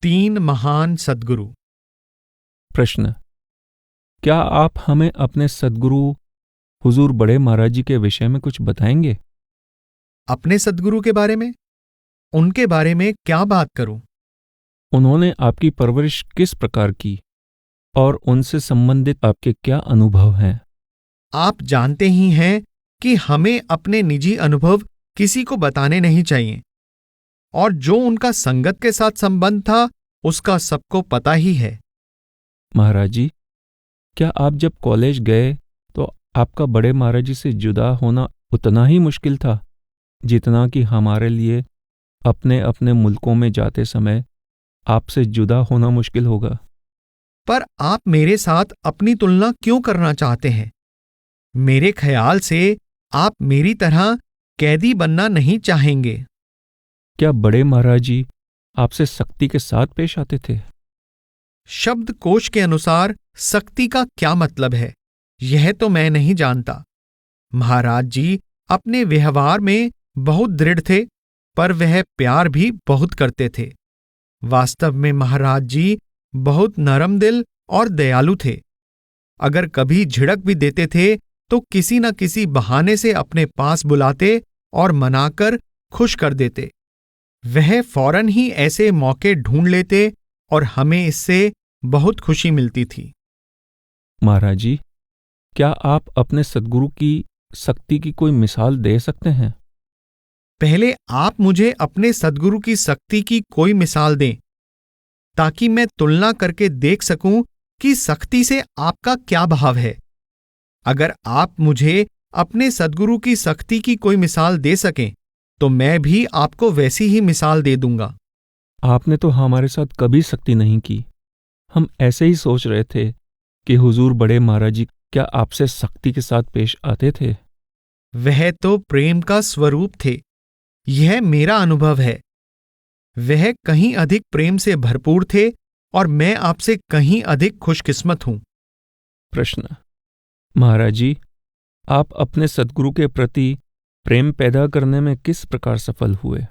तीन महान सद्गुरु। प्रश्न: क्या आप हमें अपने सद्गुरु हुजूर बड़े महाराज जी के विषय में कुछ बताएंगे? अपने सद्गुरु के बारे में? उनके बारे में क्या बात करूं? उन्होंने आपकी परवरिश किस प्रकार की और उनसे संबंधित आपके क्या अनुभव हैं? आप जानते ही हैं कि हमें अपने निजी अनुभव किसी को बताने नहीं चाहिए, और जो उनका संगत के साथ संबंध था उसका सबको पता ही है। महाराज जी, क्या आप जब कॉलेज गए तो आपका बड़े महाराज जी से जुदा होना उतना ही मुश्किल था जितना कि हमारे लिए अपने अपने मुल्कों में जाते समय आपसे जुदा होना मुश्किल होगा? पर आप मेरे साथ अपनी तुलना क्यों करना चाहते हैं? मेरे ख्याल से आप मेरी तरह कैदी बनना नहीं चाहेंगे। क्या बड़े महाराज जी आपसे सख्ती के साथ पेश आते थे? शब्दकोश के अनुसार सख्ती का क्या मतलब है, यह तो मैं नहीं जानता। महाराज जी अपने व्यवहार में बहुत दृढ़ थे, पर वह प्यार भी बहुत करते थे। वास्तव में महाराज जी बहुत नरम दिल और दयालु थे। अगर कभी झिड़क भी देते थे तो किसी न किसी बहाने से अपने पास बुलाते और मनाकर खुश कर देते। वह फौरन ही ऐसे मौके ढूंढ लेते और हमें इससे बहुत खुशी मिलती थी। महाराज जी, क्या आप अपने सद्गुरु की सख्ती की कोई मिसाल दे सकते हैं? पहले आप मुझे अपने सद्गुरु की सख्ती की कोई मिसाल दें, ताकि मैं तुलना करके देख सकूं कि सख्ती से आपका क्या भाव है। अगर आप मुझे अपने सद्गुरु की सख्ती की कोई मिसाल दे सकें तो मैं भी आपको वैसी ही मिसाल दे दूंगा। आपने तो हमारे साथ कभी सख्ती नहीं की। हम ऐसे ही सोच रहे थे कि हुजूर बड़े महाराज जी क्या आपसे सख्ती के साथ पेश आते थे? वह तो प्रेम का स्वरूप थे, यह मेरा अनुभव है। वह कहीं अधिक प्रेम से भरपूर थे और मैं आपसे कहीं अधिक खुशकिस्मत हूं। प्रश्न: महाराज जी, आप अपने सद्गुरु के प्रति प्रेम पैदा करने में किस प्रकार सफल हुए?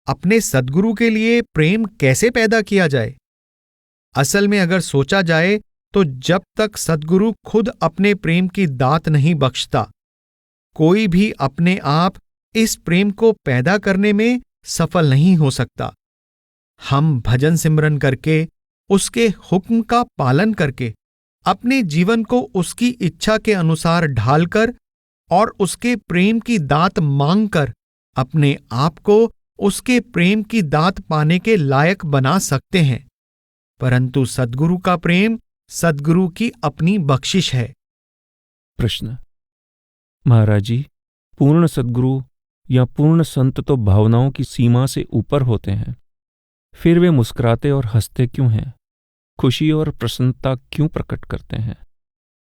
अपने सद्गुरु के लिए प्रेम कैसे पैदा किया जाए? असल में अगर सोचा जाए तो जब तक सद्गुरु खुद अपने प्रेम की दात नहीं बख्शता, कोई भी अपने आप इस प्रेम को पैदा करने में सफल नहीं हो सकता। हम भजन सिमरन करके, उसके हुक्म का पालन करके, अपने जीवन को उसकी इच्छा के अनुसार ढालकर और उसके प्रेम की दात मांगकर अपने आप को उसके प्रेम की दात पाने के लायक बना सकते हैं। परंतु सद्गुरु का प्रेम सद्गुरु की अपनी बख्शिश है। प्रश्न: महाराज जी, पूर्ण सद्गुरु या पूर्ण संत तो भावनाओं की सीमा से ऊपर होते हैं, फिर वे मुस्कुराते और हंसते क्यों हैं? खुशी और प्रसन्नता क्यों प्रकट करते हैं?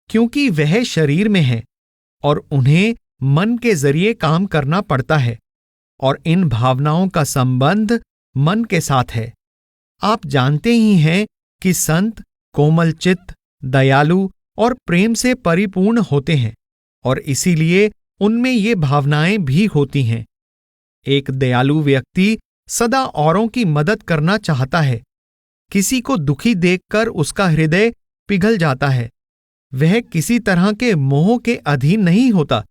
क्योंकि वह शरीर में है और उन्हें मन के जरिए काम करना पड़ता है, और इन भावनाओं का संबंध मन के साथ है। आप जानते ही हैं कि संत कोमल चित्त, दयालु और प्रेम से परिपूर्ण होते हैं, और इसीलिए उनमें ये भावनाएं भी होती हैं। एक दयालु व्यक्ति सदा औरों की मदद करना चाहता है। किसी को दुखी देखकर उसका हृदय पिघल जाता है। वह किसी तरह के मोह के अधीन नहीं होता,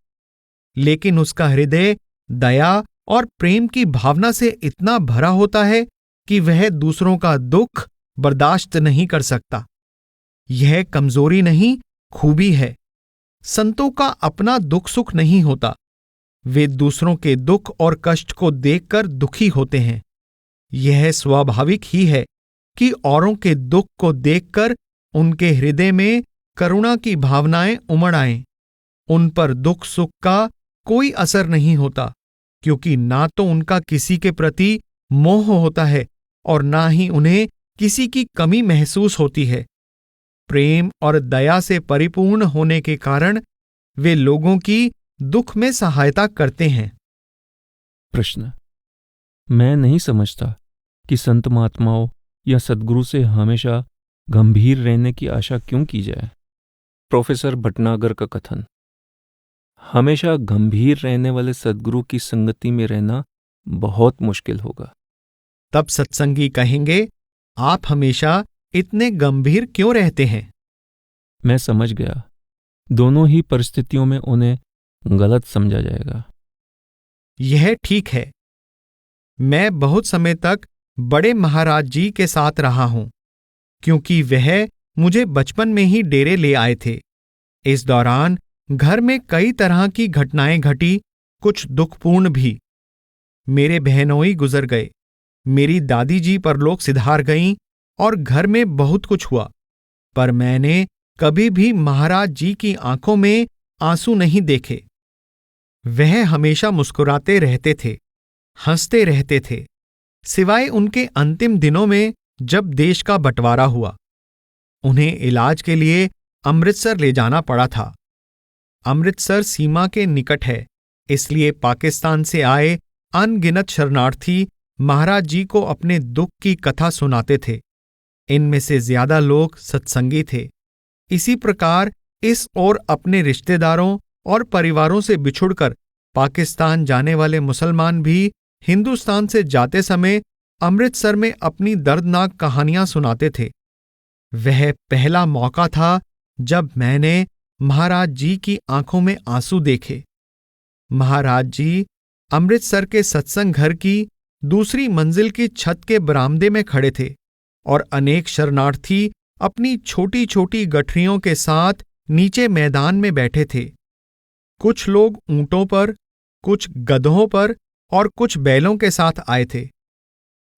लेकिन उसका हृदय दया और प्रेम की भावना से इतना भरा होता है कि वह दूसरों का दुख बर्दाश्त नहीं कर सकता। यह कमजोरी नहीं, खूबी है। संतों का अपना दुख सुख नहीं होता। वे दूसरों के दुख और कष्ट को देखकर दुखी होते हैं। यह स्वाभाविक ही है कि औरों के दुख को देखकर उनके हृदय में करुणा की भावनाएं उमड़ आएं। उन पर दुख सुख का कोई असर नहीं होता, क्योंकि ना तो उनका किसी के प्रति मोह होता है और ना ही उन्हें किसी की कमी महसूस होती है। प्रेम और दया से परिपूर्ण होने के कारण वे लोगों की दुख में सहायता करते हैं। प्रश्न: मैं नहीं समझता कि संत महात्माओं या सद्गुरु से हमेशा गंभीर रहने की आशा क्यों की जाए। प्रोफेसर भटनागर का कथन: हमेशा गंभीर रहने वाले सद्गुरु की संगति में रहना बहुत मुश्किल होगा। तब सत्संगी कहेंगे आप हमेशा इतने गंभीर क्यों रहते हैं? मैं समझ गया, दोनों ही परिस्थितियों में उन्हें गलत समझा जाएगा। यह ठीक है। मैं बहुत समय तक बड़े महाराज जी के साथ रहा हूं, क्योंकि वह मुझे बचपन में ही डेरे ले आए थे। इस दौरान घर में कई तरह की घटनाएं घटी, कुछ दुखपूर्ण भी। मेरे बहनोई गुजर गए, मेरी दादी जी परलोक सिधार गईं और घर में बहुत कुछ हुआ, पर मैंने कभी भी महाराज जी की आंखों में आंसू नहीं देखे। वह हमेशा मुस्कुराते रहते थे, हंसते रहते थे, सिवाय उनके अंतिम दिनों में जब देश का बंटवारा हुआ। उन्हें इलाज के लिए अमृतसर ले जाना पड़ा था। अमृतसर सीमा के निकट है, इसलिए पाकिस्तान से आए अनगिनत शरणार्थी महाराज जी को अपने दुख की कथा सुनाते थे। इनमें से ज्यादा लोग सत्संगी थे। इसी प्रकार इस ओर अपने रिश्तेदारों और परिवारों से बिछुड़कर पाकिस्तान जाने वाले मुसलमान भी हिंदुस्तान से जाते समय अमृतसर में अपनी दर्दनाक कहानियां सुनाते थे। वह पहला मौका था जब मैंने महाराज जी की आंखों में आंसू देखे। महाराज जी अमृतसर के सत्संग घर की दूसरी मंजिल की छत के बरामदे में खड़े थे और अनेक शरणार्थी अपनी छोटी छोटी गठरियों के साथ नीचे मैदान में बैठे थे। कुछ लोग ऊंटों पर, कुछ गधों पर और कुछ बैलों के साथ आए थे।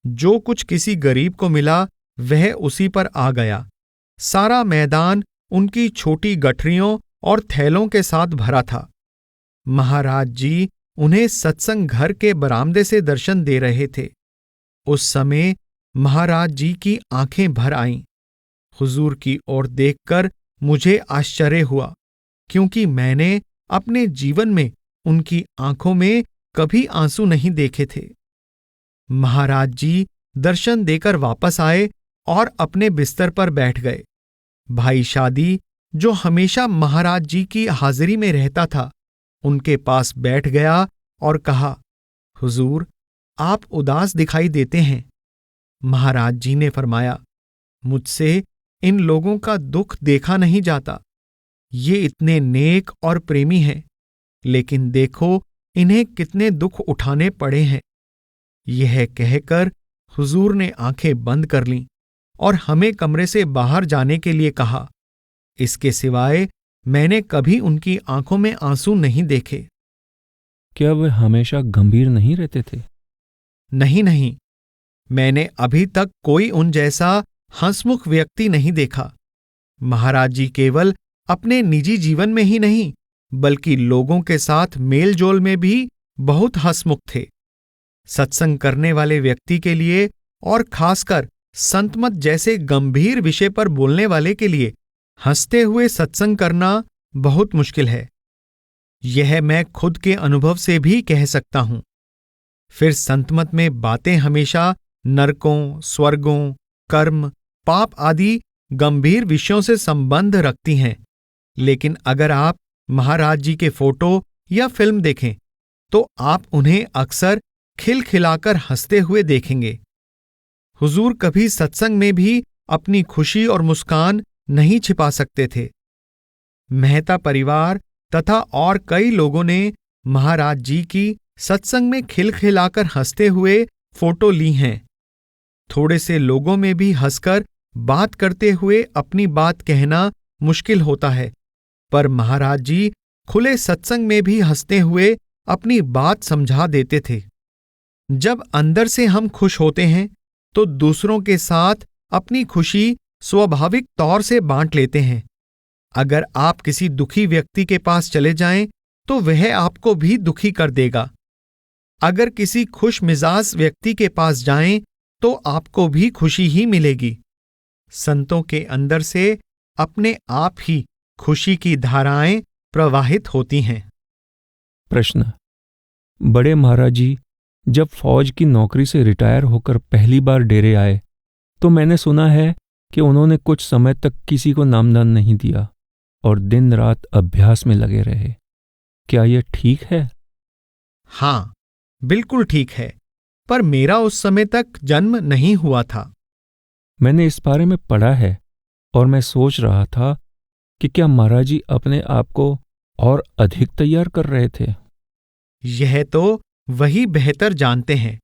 जो कुछ किसी गरीब को मिला वह उसी पर आ गया। सारा मैदान उनकी छोटी गठरियों और थैलों के साथ भरा था। महाराज जी उन्हें सत्संग घर के बरामदे से दर्शन दे रहे थे। उस समय महाराज जी की आंखें भर आईं। हुजूर की ओर देखकर मुझे आश्चर्य हुआ, क्योंकि मैंने अपने जीवन में उनकी आंखों में कभी आंसू नहीं देखे थे। महाराज जी दर्शन देकर वापस आए और अपने बिस्तर पर बैठ गए। भाई शादी, जो हमेशा महाराज जी की हाजिरी में रहता था, उनके पास बैठ गया और कहा, हुजूर, आप उदास दिखाई देते हैं। महाराज जी ने फरमाया, मुझसे इन लोगों का दुख देखा नहीं जाता। ये इतने नेक और प्रेमी हैं, लेकिन देखो इन्हें कितने दुख उठाने पड़े हैं। यह कहकर हुजूर ने आंखें बंद कर लीं और हमें कमरे से बाहर जाने के लिए कहा। इसके सिवाय मैंने कभी उनकी आंखों में आंसू नहीं देखे। क्या वे हमेशा गंभीर नहीं रहते थे? नहीं नहीं, मैंने अभी तक कोई उन जैसा हंसमुख व्यक्ति नहीं देखा। महाराज जी केवल अपने निजी जीवन में ही नहीं, बल्कि लोगों के साथ मेलजोल में भी बहुत हंसमुख थे। सत्संग करने वाले व्यक्ति के लिए और खासकर संतमत जैसे गंभीर विषय पर बोलने वाले के लिए हंसते हुए सत्संग करना बहुत मुश्किल है। यह मैं खुद के अनुभव से भी कह सकता हूं। फिर संतमत में बातें हमेशा नरकों, स्वर्गों, कर्म, पाप आदि गंभीर विषयों से संबंध रखती हैं। लेकिन अगर आप महाराज जी के फोटो या फिल्म देखें तो आप उन्हें अक्सर खिलखिलाकर हंसते हुए देखेंगे। हुजूर कभी सत्संग में भी अपनी खुशी और मुस्कान नहीं छिपा सकते थे। मेहता परिवार तथा और कई लोगों ने महाराज जी की सत्संग में खिलखिलाकर हंसते हुए फोटो ली हैं। थोड़े से लोगों में भी हंसकर बात करते हुए अपनी बात कहना मुश्किल होता है, पर महाराज जी खुले सत्संग में भी हंसते हुए अपनी बात समझा देते थे। जब अंदर से हम खुश होते हैं तो दूसरों के साथ अपनी खुशी स्वाभाविक तौर से बांट लेते हैं। अगर आप किसी दुखी व्यक्ति के पास चले जाएं तो वह आपको भी दुखी कर देगा। अगर किसी खुश मिजाज व्यक्ति के पास जाएं तो आपको भी खुशी ही मिलेगी। संतों के अंदर से अपने आप ही खुशी की धाराएं प्रवाहित होती हैं। प्रश्न: बड़े महाराज जी जब फौज की नौकरी से रिटायर होकर पहली बार डेरे आए तो मैंने सुना है कि उन्होंने कुछ समय तक किसी को नामदान नहीं दिया और दिन रात अभ्यास में लगे रहे। क्या यह ठीक है? हाँ, बिल्कुल ठीक है, पर मेरा उस समय तक जन्म नहीं हुआ था। मैंने इस बारे में पढ़ा है और मैं सोच रहा था कि क्या महाराज जी अपने आप को और अधिक तैयार कर रहे थे। यह तो वही बेहतर जानते हैं।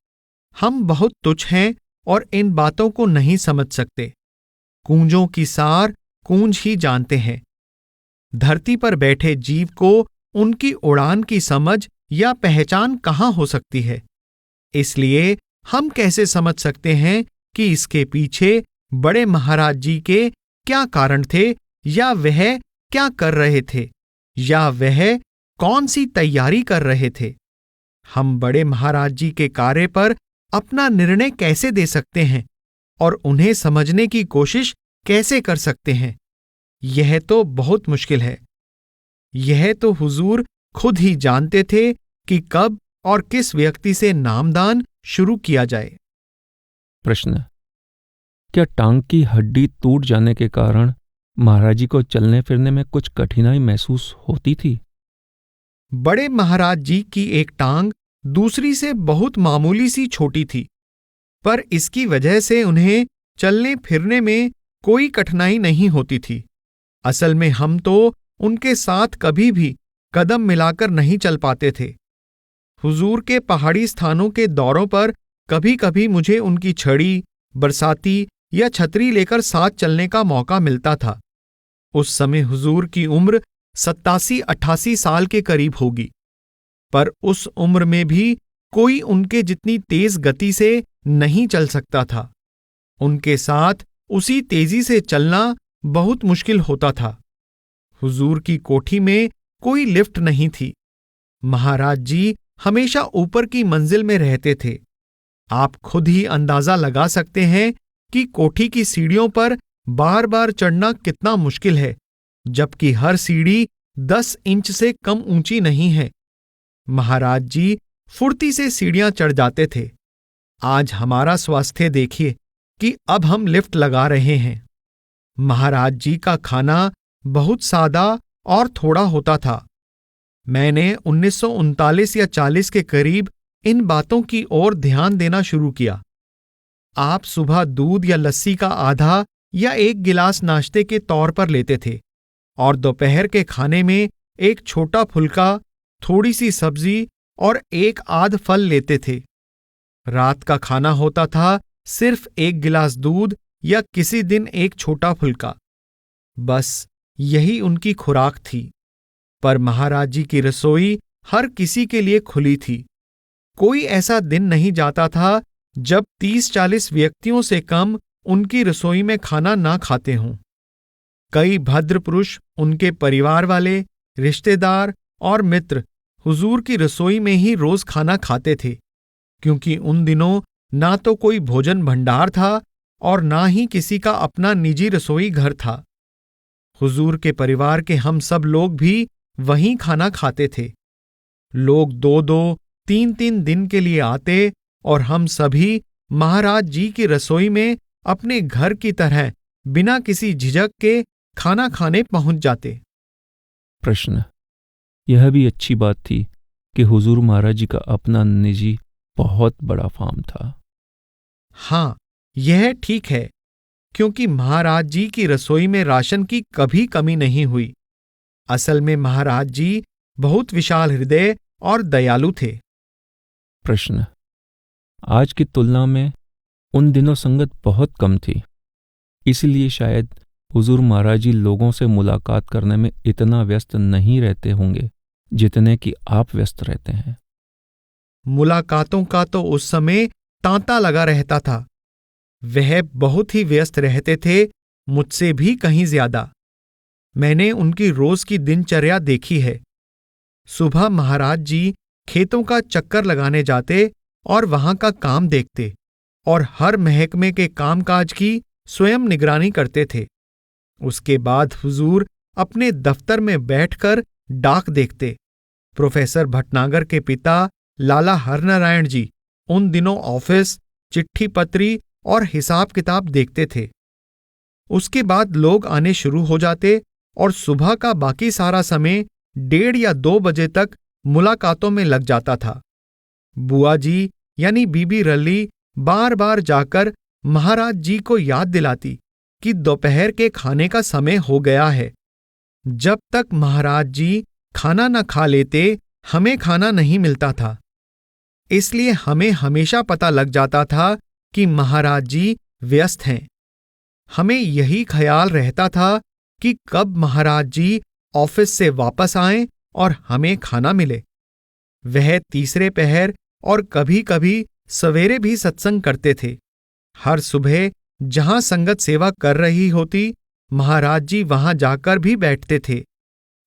हम बहुत तुच्छ हैं और इन बातों को नहीं समझ सकते। कूंजों की सार कूंज ही जानते हैं। धरती पर बैठे जीव को उनकी उड़ान की समझ या पहचान कहाँ हो सकती है। इसलिए हम कैसे समझ सकते हैं कि इसके पीछे बड़े महाराज जी के क्या कारण थे, या वह क्या कर रहे थे, या वह कौन सी तैयारी कर रहे थे। हम बड़े महाराज जी के कार्य पर अपना निर्णय कैसे दे सकते हैं और उन्हें समझने की कोशिश कैसे कर सकते हैं। यह तो बहुत मुश्किल है। यह तो हुजूर खुद ही जानते थे कि कब और किस व्यक्ति से नामदान शुरू किया जाए। प्रश्न, क्या टांग की हड्डी टूट जाने के कारण महाराज जी को चलने फिरने में कुछ कठिनाई महसूस होती थी? बड़े महाराज जी की एक टांग दूसरी से बहुत मामूली सी छोटी थी, पर इसकी वजह से उन्हें चलने फिरने में कोई कठिनाई नहीं होती थी। असल में हम तो उनके साथ कभी भी कदम मिलाकर नहीं चल पाते थे। हुजूर के पहाड़ी स्थानों के दौरों पर कभी कभी मुझे उनकी छड़ी, बरसाती या छतरी लेकर साथ चलने का मौका मिलता था। उस समय हुजूर की उम्र 87-88 साल के करीब होगी, पर उस उम्र में भी कोई उनके जितनी तेज गति से नहीं चल सकता था। उनके साथ उसी तेजी से चलना बहुत मुश्किल होता था। हुजूर की कोठी में कोई लिफ्ट नहीं थी। महाराज जी हमेशा ऊपर की मंजिल में रहते थे। आप खुद ही अंदाजा लगा सकते हैं कि कोठी की सीढ़ियों पर बार बार चढ़ना कितना मुश्किल है, जबकि हर सीढ़ी 10 इंच से कम ऊंची नहीं है। महाराज जी फुर्ती से सीढ़ियां चढ़ जाते थे। आज हमारा स्वास्थ्य देखिए कि अब हम लिफ्ट लगा रहे हैं। महाराज जी का खाना बहुत सादा और थोड़ा होता था। मैंने 1939 या 40 के करीब इन बातों की ओर ध्यान देना शुरू किया। आप सुबह दूध या लस्सी का आधा या 1 गिलास नाश्ते के तौर पर लेते थे और दोपहर के खाने में एक छोटा फुल्का, थोड़ी सी सब्जी और 1 आध फल लेते थे। रात का खाना होता था सिर्फ 1 गिलास दूध या किसी दिन एक छोटा फुल्का। बस यही उनकी खुराक थी। पर महाराज जी की रसोई हर किसी के लिए खुली थी। कोई ऐसा दिन नहीं जाता था जब 30-40 व्यक्तियों से कम उनकी रसोई में खाना ना खाते हों। कई भद्र पुरुष, उनके परिवार वाले, रिश्तेदार और मित्र हुजूर की रसोई में ही रोज खाना खाते थे, क्योंकि उन दिनों ना तो कोई भोजन भंडार था और ना ही किसी का अपना निजी रसोई घर था। हुजूर के परिवार के हम सब लोग भी वहीं खाना खाते थे। लोग 2-2, 3-3 दिन के लिए आते और हम सभी महाराज जी की रसोई में अपने घर की तरह बिना किसी झिझक के खाना खाने पहुंच जाते। प्रश्न, यह भी अच्छी बात थी कि हुजूर महाराज जी का अपना निजी बहुत बड़ा फार्म था। हाँ, यह ठीक है, क्योंकि महाराज जी की रसोई में राशन की कभी कमी नहीं हुई। असल में महाराज जी बहुत विशाल हृदय और दयालु थे। प्रश्न, आज की तुलना में उन दिनों संगत बहुत कम थी, इसलिए शायद हुजूर महाराज जी लोगों से मुलाकात करने में इतना व्यस्त नहीं रहते होंगे जितने कि आप व्यस्त रहते हैं। मुलाकातों का तो उस समय तांता लगा रहता था। वह बहुत ही व्यस्त रहते थे, मुझसे भी कहीं ज्यादा। मैंने उनकी रोज की दिनचर्या देखी है। सुबह महाराज जी खेतों का चक्कर लगाने जाते और वहां का काम देखते और हर महकमे के कामकाज की स्वयं निगरानी करते थे। उसके बाद हुजूर अपने दफ्तर में बैठकर डाक देखते। प्रोफेसर भटनागर के पिता लाला हरनारायण जी उन दिनों ऑफिस, चिट्ठी पत्री और हिसाब किताब देखते थे। उसके बाद लोग आने शुरू हो जाते और सुबह का बाकी सारा समय 1:30 या 2 बजे तक मुलाकातों में लग जाता था। बुआ जी यानी बीबी रली बार बार जाकर महाराज जी को याद दिलाती कि दोपहर के खाने का समय हो गया है। जब तक महाराज जी खाना न खा लेते हमें खाना नहीं मिलता था, इसलिए हमें हमेशा पता लग जाता था कि महाराज जी व्यस्त हैं। हमें यही ख्याल रहता था कि कब महाराज जी ऑफिस से वापस आएं और हमें खाना मिले। वह तीसरे पहर और कभी कभी सवेरे भी सत्संग करते थे। हर सुबह जहां संगत सेवा कर रही होती, महाराज जी वहां जाकर भी बैठते थे।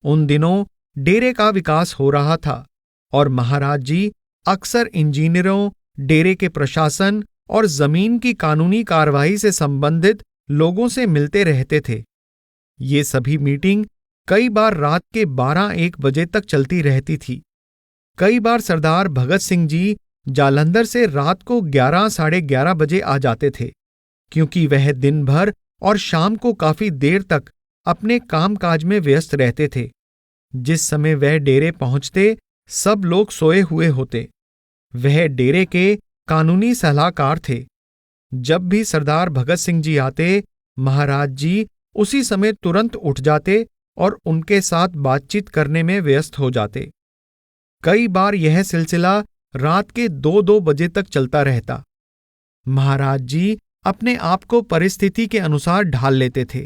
उन दिनों डेरे का विकास हो रहा था और महाराज जी अक्सर इंजीनियरों, डेरे के प्रशासन और जमीन की कानूनी कार्रवाई से संबंधित लोगों से मिलते रहते थे। ये सभी मीटिंग कई बार रात के 12-1 बजे तक चलती रहती थी। कई बार सरदार भगत सिंह जी जालंधर से रात को 11-11:30 बजे आ जाते थे, क्योंकि वह दिन भर और शाम को काफी देर तक अपने कामकाज में व्यस्त रहते थे। जिस समय वह डेरे पहुंचते सब लोग सोए हुए होते। वह डेरे के कानूनी सलाहकार थे। जब भी सरदार भगत सिंह जी आते, महाराज जी उसी समय तुरंत उठ जाते और उनके साथ बातचीत करने में व्यस्त हो जाते। कई बार यह सिलसिला रात के 2-2 बजे तक चलता रहता। महाराज जी अपने आप को परिस्थिति के अनुसार ढाल लेते थे।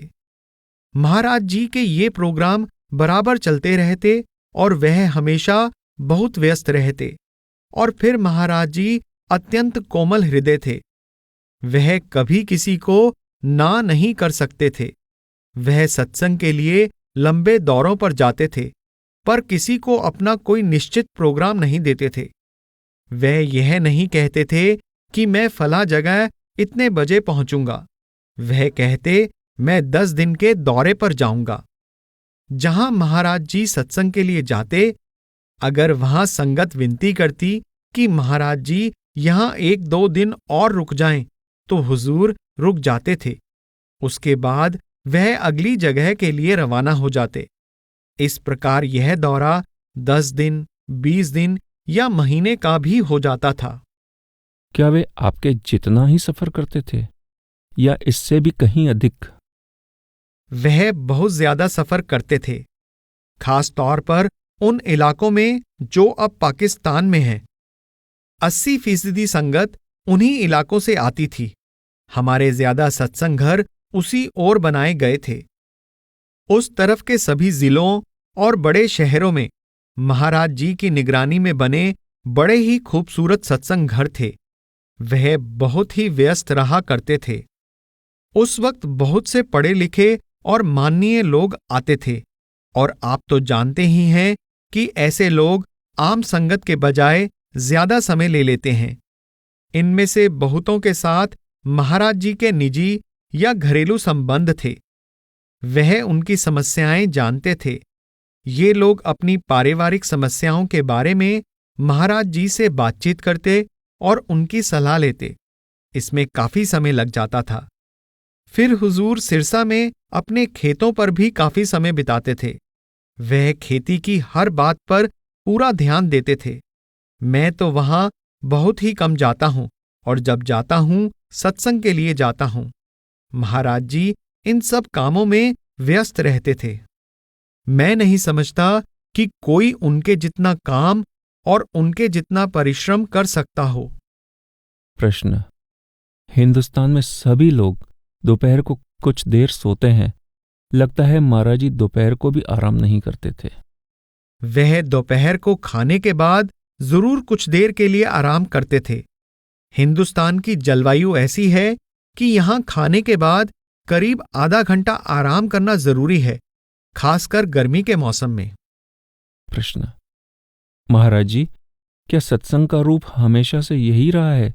महाराज जी के ये प्रोग्राम बराबर चलते रहते और वह हमेशा बहुत व्यस्त रहते। और फिर महाराज जी अत्यंत कोमल हृदय थे। वह कभी किसी को ना नहीं कर सकते थे। वह सत्संग के लिए लंबे दौरों पर जाते थे, पर किसी को अपना कोई निश्चित प्रोग्राम नहीं देते थे। वह यह नहीं कहते थे कि मैं फला जगह इतने बजे पहुंचूंगा। वह कहते, मैं 10 दिन के दौरे पर जाऊंगा। जहां महाराज जी सत्संग के लिए जाते, अगर वहां संगत विनती करती कि महाराज जी यहां 1-2 दिन और रुक जाएं, तो हुजूर रुक जाते थे। उसके बाद वह अगली जगह के लिए रवाना हो जाते। इस प्रकार यह दौरा 10 दिन, 20 दिन या महीने का भी हो जाता था। क्या वे आपके जितना ही सफर करते थे या इससे भी कहीं अधिक? वह बहुत ज्यादा सफर करते थे, खास तौर पर उन इलाकों में जो अब पाकिस्तान में हैं। 80% संगत उन्हीं इलाकों से आती थी। हमारे ज्यादा सत्संग घर उसी ओर बनाए गए थे। उस तरफ के सभी जिलों और बड़े शहरों में महाराज जी की निगरानी में बने बड़े ही खूबसूरत सत्संग घर थे। वह बहुत ही व्यस्त रहा करते थे। उस वक्त बहुत से पढ़े लिखे और माननीय लोग आते थे, और आप तो जानते ही हैं कि ऐसे लोग आम संगत के बजाय ज्यादा समय ले लेते हैं। इनमें से बहुतों के साथ महाराज जी के निजी या घरेलू संबंध थे। वह उनकी समस्याएं जानते थे। ये लोग अपनी पारिवारिक समस्याओं के बारे में महाराज जी से बातचीत करते और उनकी सलाह लेते। इसमें काफी समय लग जाता था। फिर हुजूर सिरसा में अपने खेतों पर भी काफी समय बिताते थे। वह खेती की हर बात पर पूरा ध्यान देते थे। मैं तो वहां बहुत ही कम जाता हूं, और जब जाता हूं सत्संग के लिए जाता हूं। महाराज जी इन सब कामों में व्यस्त रहते थे। मैं नहीं समझता कि कोई उनके जितना काम और उनके जितना परिश्रम कर सकता हो। प्रश्न: हिंदुस्तान में सभी लोग दोपहर को कुछ देर सोते हैं। लगता है महाराज जी दोपहर को भी आराम नहीं करते थे। वह दोपहर को खाने के बाद जरूर कुछ देर के लिए आराम करते थे। हिंदुस्तान की जलवायु ऐसी है कि यहां खाने के बाद करीब आधा घंटा आराम करना जरूरी है, खासकर गर्मी के मौसम में। प्रश्न: महाराज जी, क्या सत्संग का रूप हमेशा से यही रहा है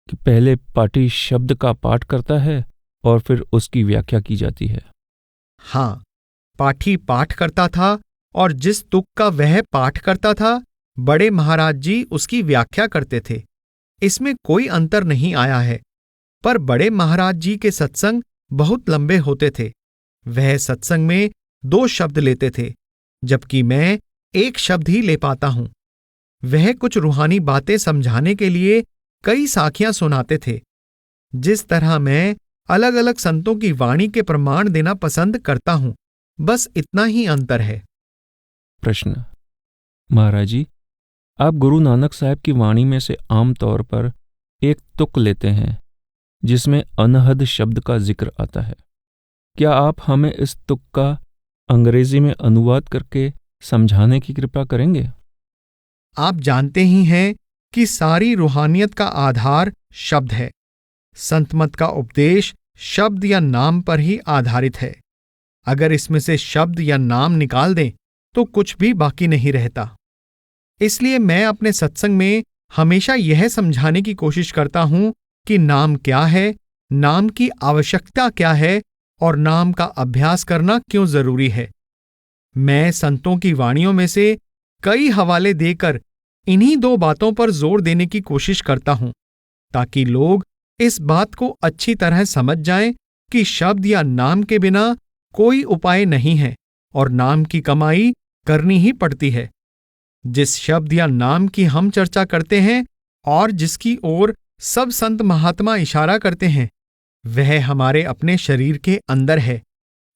कि पहले पाठी शब्द का पाठ करता है और फिर उसकी व्याख्या की जाती है? हां, पाठी पाठ करता था, और जिस तुक का वह पाठ करता था, बड़े महाराज जी उसकी व्याख्या करते थे। इसमें कोई अंतर नहीं आया है। पर बड़े महाराज जी के सत्संग बहुत लंबे होते थे। वह सत्संग में 2 शब्द लेते थे, जबकि मैं 1 शब्द ही ले पाता हूं। वह कुछ रूहानी बातें समझाने के लिए कई साखियां सुनाते थे। जिस तरह मैं अलग अलग संतों की वाणी के प्रमाण देना पसंद करता हूं, बस इतना ही अंतर है। प्रश्न। महाराज जी, आप गुरु नानक साहब की वाणी में से आमतौर पर एक तुक लेते हैं जिसमें अनहद शब्द का जिक्र आता है। क्या आप हमें इस तुक का अंग्रेजी में अनुवाद करके समझाने की कृपा करेंगे? आप जानते ही हैं कि सारी रूहानियत का आधार शब्द है। संतमत का उपदेश शब्द या नाम पर ही आधारित है। अगर इसमें से शब्द या नाम निकाल दें तो कुछ भी बाकी नहीं रहता। इसलिए मैं अपने सत्संग में हमेशा यह समझाने की कोशिश करता हूं कि नाम क्या है, नाम की आवश्यकता क्या है और नाम का अभ्यास करना क्यों जरूरी है। मैं संतों की वाणियों में से कई हवाले देकर इन्हीं दो बातों पर जोर देने की कोशिश करता हूं, ताकि लोग इस बात को अच्छी तरह समझ जाएं कि शब्द या नाम के बिना कोई उपाय नहीं है और नाम की कमाई करनी ही पड़ती है। जिस शब्द या नाम की हम चर्चा करते हैं और जिसकी ओर सब संत महात्मा इशारा करते हैं, वह हमारे अपने शरीर के अंदर है।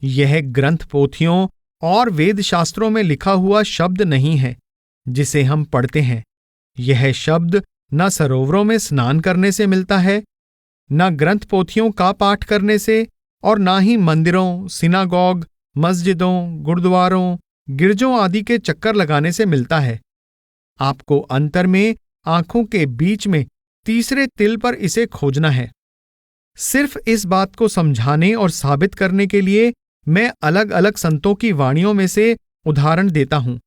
यह ग्रंथ पोथियों और वेद शास्त्रों में लिखा हुआ शब्द नहीं है जिसे हम पढ़ते हैं। यह शब्द न सरोवरों में स्नान करने से मिलता है, न ग्रंथ पोथियों का पाठ करने से, और न ही मंदिरों, सिनागॉग, मस्जिदों, गुरुद्वारों, गिरजों आदि के चक्कर लगाने से मिलता है। आपको अंतर में, आंखों के बीच में तीसरे तिल पर इसे खोजना है। सिर्फ इस बात को समझाने और साबित करने के लिए मैं अलग अलग संतों की वाणियों में से उदाहरण देता हूं,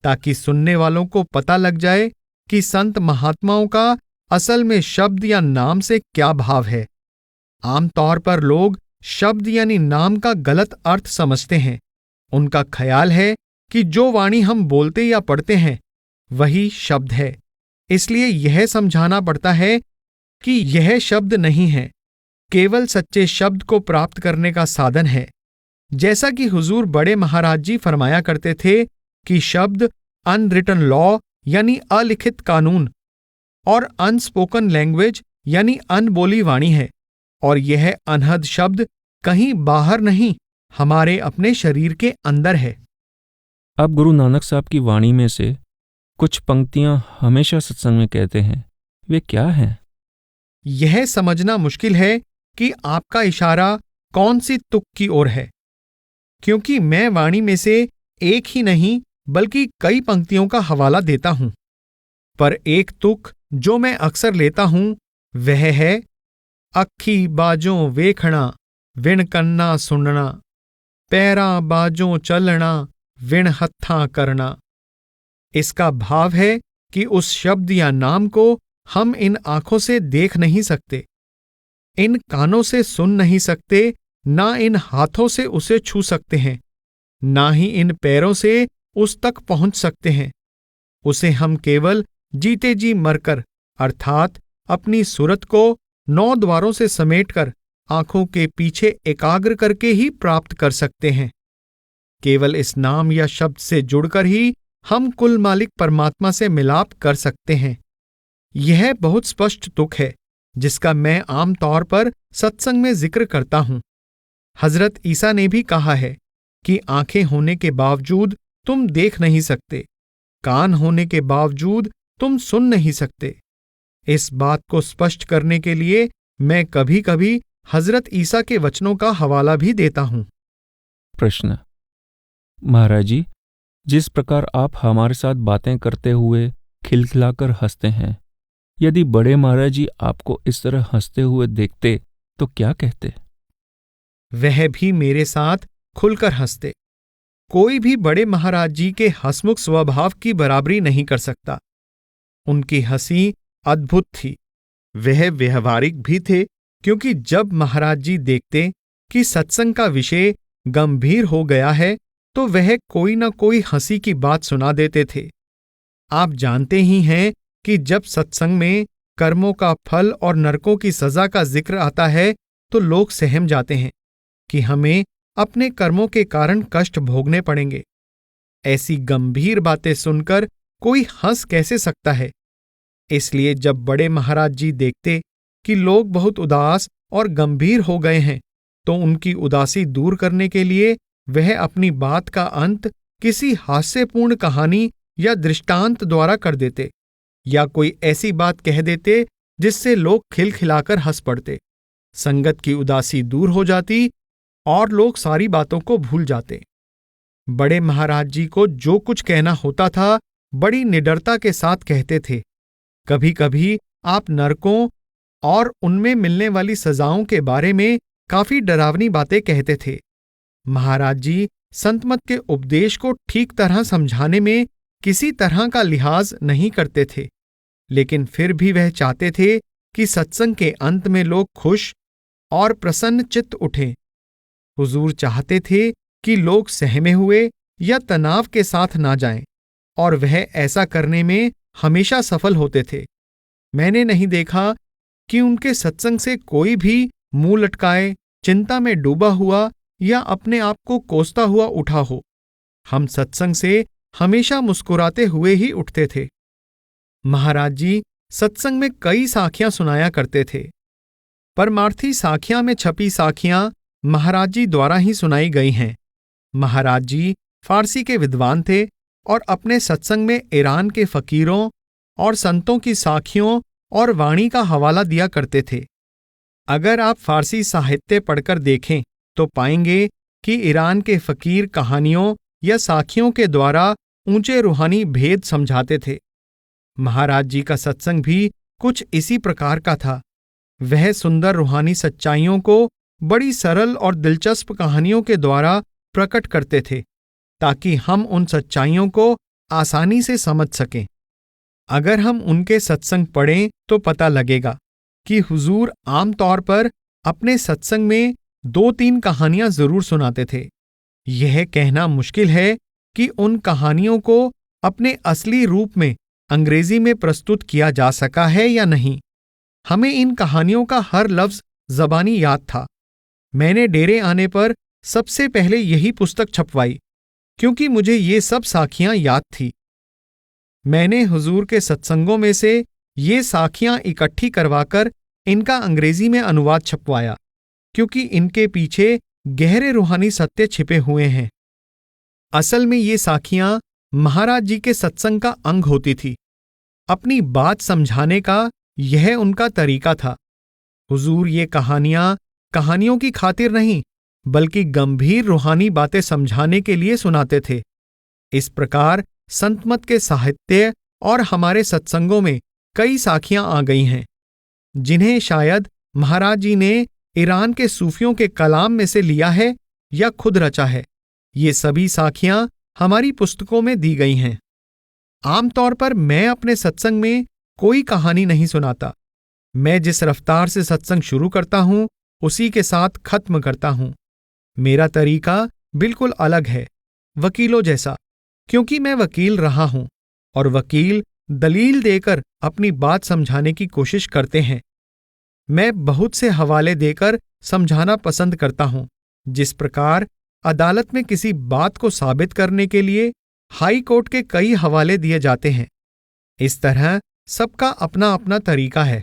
ताकि सुनने वालों को पता लग जाए कि संत महात्माओं का असल में शब्द या नाम से क्या भाव है। आमतौर पर लोग शब्द यानी नाम का गलत अर्थ समझते हैं। उनका ख्याल है कि जो वाणी हम बोलते या पढ़ते हैं वही शब्द है। इसलिए यह समझाना पड़ता है कि यह शब्द नहीं है, केवल सच्चे शब्द को प्राप्त करने का साधन है। जैसा कि हुजूर बड़े महाराज जी फरमाया करते थे कि शब्द अनरिटन लॉ यानी अलिखित कानून और अनस्पोकन लैंग्वेज यानी अनबोली वाणी है, और यह अनहद शब्द कहीं बाहर नहीं, हमारे अपने शरीर के अंदर है। आप गुरु नानक साहब की वाणी में से कुछ पंक्तियां हमेशा सत्संग में कहते हैं, वे क्या हैं? यह समझना मुश्किल है कि आपका इशारा कौन सी तुक की ओर है, क्योंकि मैं वाणी में से एक ही नहीं बल्कि कई पंक्तियों का हवाला देता हूं। पर एक तुक जो मैं अक्सर लेता हूं वह है, अक्खी बाजों वेखना विण कन्ना सुनना, पैरा बाजों चलना विण हत्था करना। इसका भाव है कि उस शब्द या नाम को हम इन आंखों से देख नहीं सकते, इन कानों से सुन नहीं सकते, ना इन हाथों से उसे छू सकते हैं, ना ही इन पैरों से उस तक पहुंच सकते हैं। उसे हम केवल जीते जी मरकर, अर्थात अपनी सूरत को 9 द्वारों से समेटकर आंखों के पीछे एकाग्र करके ही प्राप्त कर सकते हैं। केवल इस नाम या शब्द से जुड़कर ही हम कुल मालिक परमात्मा से मिलाप कर सकते हैं। यह बहुत स्पष्ट तुक है जिसका मैं आम तौर पर सत्संग में जिक्र करता हूं। हजरत ईसा ने भी कहा है कि आंखें होने के बावजूद तुम देख नहीं सकते, कान होने के बावजूद तुम सुन नहीं सकते। इस बात को स्पष्ट करने के लिए मैं कभी कभी हजरत ईसा के वचनों का हवाला भी देता हूं। प्रश्न। महाराज जी, जिस प्रकार आप हमारे साथ बातें करते हुए खिलखिलाकर हंसते हैं, यदि बड़े महाराज जी आपको इस तरह हंसते हुए देखते तो क्या कहते? वह भी मेरे साथ खुलकर हंसते। कोई भी बड़े महाराज जी के हंसमुख स्वभाव की बराबरी नहीं कर सकता। उनकी हंसी अद्भुत थी। वह व्यवहारिक भी थे, क्योंकि जब महाराज जी देखते कि सत्संग का विषय गंभीर हो गया है तो वह कोई न कोई हंसी की बात सुना देते थे। आप जानते ही हैं कि जब सत्संग में कर्मों का फल और नरकों की सजा का जिक्र आता है तो लोग सहम जाते हैं कि हमें अपने कर्मों के कारण कष्ट भोगने पड़ेंगे। ऐसी गंभीर बातें सुनकर कोई हंस कैसे सकता है? इसलिए जब बड़े महाराज जी देखते कि लोग बहुत उदास और गंभीर हो गए हैं, तो उनकी उदासी दूर करने के लिए वह अपनी बात का अंत किसी हास्यपूर्ण कहानी या दृष्टांत द्वारा कर देते, या कोई ऐसी बात कह देते जिससे लोग खिलखिलाकर हंस पड़ते। संगत की उदासी दूर हो जाती और लोग सारी बातों को भूल जाते। बड़े महाराज जी को जो कुछ कहना होता था बड़ी निडरता के साथ कहते थे। कभी कभी आप नरकों और उनमें मिलने वाली सजाओं के बारे में काफी डरावनी बातें कहते थे। महाराज जी संतमत के उपदेश को ठीक तरह समझाने में किसी तरह का लिहाज नहीं करते थे, लेकिन फिर भी वह चाहते थे कि सत्संग के अंत में लोग खुश और प्रसन्न चित्त उठें। हुजूर चाहते थे कि लोग सहमे हुए या तनाव के साथ ना जाएं, और वह ऐसा करने में हमेशा सफल होते थे। मैंने नहीं देखा कि उनके सत्संग से कोई भी मुंह लटकाए, चिंता में डूबा हुआ या अपने आप को कोसता हुआ उठा हो। हम सत्संग से हमेशा मुस्कुराते हुए ही उठते थे। महाराज जी सत्संग में कई साखियां सुनाया करते थे। परमार्थी साखियां में छपी साखियां महाराज जी द्वारा ही सुनाई गई हैं। महाराज जी फारसी के विद्वान थे और अपने सत्संग में ईरान के फकीरों और संतों की साखियों और वाणी का हवाला दिया करते थे। अगर आप फारसी साहित्य पढ़कर देखें तो पाएंगे कि ईरान के फकीर कहानियों या साखियों के द्वारा ऊंचे रूहानी भेद समझाते थे। महाराज जी का सत्संग भी कुछ इसी प्रकार का था। वह सुंदर रूहानी सच्चाइयों को बड़ी सरल और दिलचस्प कहानियों के द्वारा प्रकट करते थे, ताकि हम उन सच्चाइयों को आसानी से समझ सकें। अगर हम उनके सत्संग पढ़ें तो पता लगेगा कि हुजूर आमतौर पर अपने सत्संग में 2-3 कहानियां जरूर सुनाते थे। यह कहना मुश्किल है कि उन कहानियों को अपने असली रूप में अंग्रेजी में प्रस्तुत किया जा सका है या नहीं। हमें इन कहानियों का हर लफ्ज जबानी याद था। मैंने डेरे आने पर सबसे पहले यही पुस्तक छपवाई, क्योंकि मुझे ये सब साखियां याद थी। मैंने हुजूर के सत्संगों में से ये साखियां इकट्ठी करवाकर इनका अंग्रेजी में अनुवाद छपवाया, क्योंकि इनके पीछे गहरे रूहानी सत्य छिपे हुए हैं। असल में ये साखियां महाराज जी के सत्संग का अंग होती थी। अपनी बात समझाने का यह उनका तरीका था। हुजूर ये कहानियां कहानियों की खातिर नहीं, बल्कि गंभीर रूहानी बातें समझाने के लिए सुनाते थे। इस प्रकार संतमत के साहित्य और हमारे सत्संगों में कई साखियां आ गई हैं, जिन्हें शायद महाराज जी ने ईरान के सूफियों के कलाम में से लिया है या खुद रचा है। ये सभी साखियां हमारी पुस्तकों में दी गई हैं। आमतौर पर मैं अपने सत्संग में कोई कहानी नहीं सुनाता। मैं जिस रफ्तार से सत्संग शुरू करता हूं उसी के साथ खत्म करता हूं। मेरा तरीका बिल्कुल अलग है, वकीलों जैसा, क्योंकि मैं वकील रहा हूं और वकील दलील देकर अपनी बात समझाने की कोशिश करते हैं। मैं बहुत से हवाले देकर समझाना पसंद करता हूं। जिस प्रकार अदालत में किसी बात को साबित करने के लिए हाई कोर्ट के कई हवाले दिए जाते हैं, इस तरह सबका अपना अपना तरीका है।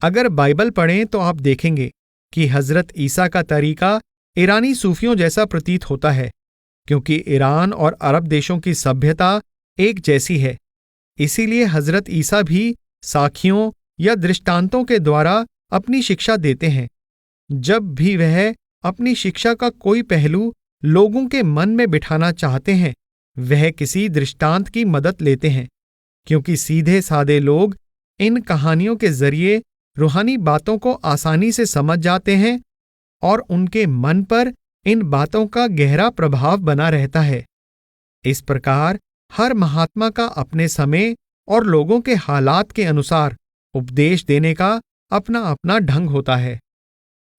अगर बाइबल पढ़ें तो आप देखेंगे कि हजरत ईसा का तरीका ईरानी सूफियों जैसा प्रतीत होता है, क्योंकि ईरान और अरब देशों की सभ्यता एक जैसी है। इसीलिए हजरत ईसा भी साखियों या दृष्टांतों के द्वारा अपनी शिक्षा देते हैं। जब भी वह अपनी शिक्षा का कोई पहलू लोगों के मन में बिठाना चाहते हैं, वह किसी दृष्टांत की मदद लेते हैं, क्योंकि सीधे सादे लोग इन कहानियों के जरिए रूहानी बातों को आसानी से समझ जाते हैं और उनके मन पर इन बातों का गहरा प्रभाव बना रहता है। इस प्रकार हर महात्मा का अपने समय और लोगों के हालात के अनुसार उपदेश देने का अपना अपना ढंग होता है।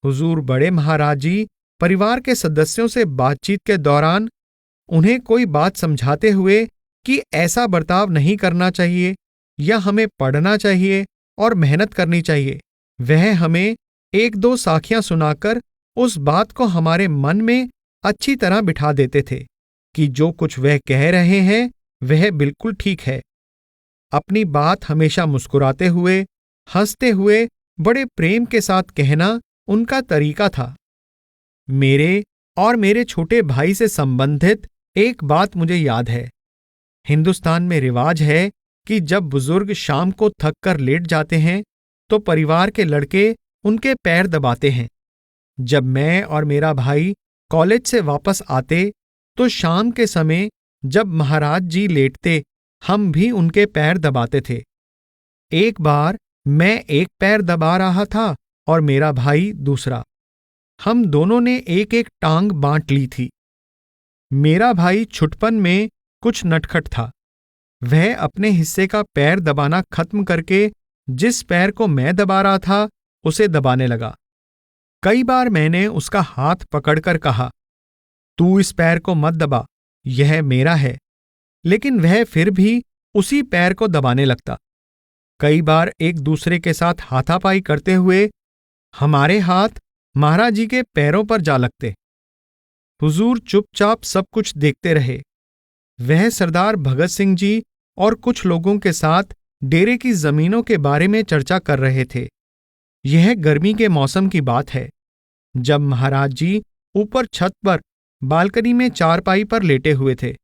हुजूर बड़े महाराज जी परिवार के सदस्यों से बातचीत के दौरान उन्हें कोई बात समझाते हुए कि ऐसा बर्ताव नहीं करना चाहिए या हमें पढ़ना चाहिए और मेहनत करनी चाहिए, वह हमें 1-2 साखियां सुनाकर उस बात को हमारे मन में अच्छी तरह बिठा देते थे कि जो कुछ वह कह रहे हैं वह बिल्कुल ठीक है। अपनी बात हमेशा मुस्कुराते हुए, हंसते हुए, बड़े प्रेम के साथ कहना उनका तरीका था। मेरे और मेरे छोटे भाई से संबंधित एक बात मुझे याद है। हिंदुस्तान में रिवाज है कि जब बुजुर्ग शाम को थक कर लेट जाते हैं तो परिवार के लड़के उनके पैर दबाते हैं। जब मैं और मेरा भाई कॉलेज से वापस आते तो शाम के समय जब महाराज जी लेटते हम भी उनके पैर दबाते थे। एक बार मैं एक पैर दबा रहा था और मेरा भाई दूसरा। हम दोनों ने एक एक टांग बांट ली थी। मेरा भाई छुटपन में कुछ नटखट था। वह अपने हिस्से का पैर दबाना खत्म करके जिस पैर को मैं दबा रहा था उसे दबाने लगा। कई बार मैंने उसका हाथ पकड़कर कहा, तू इस पैर को मत दबा, यह मेरा है, लेकिन वह फिर भी उसी पैर को दबाने लगता। कई बार एक दूसरे के साथ हाथापाई करते हुए हमारे हाथ महाराज जी के पैरों पर जा लगते। हुजूर चुपचाप सब कुछ देखते रहे। वह सरदार भगत सिंह जी और कुछ लोगों के साथ डेरे की जमीनों के बारे में चर्चा कर रहे थे। यह गर्मी के मौसम की बात है, जब महाराज जी ऊपर छत पर बालकनी में चारपाई पर लेटे हुए थे।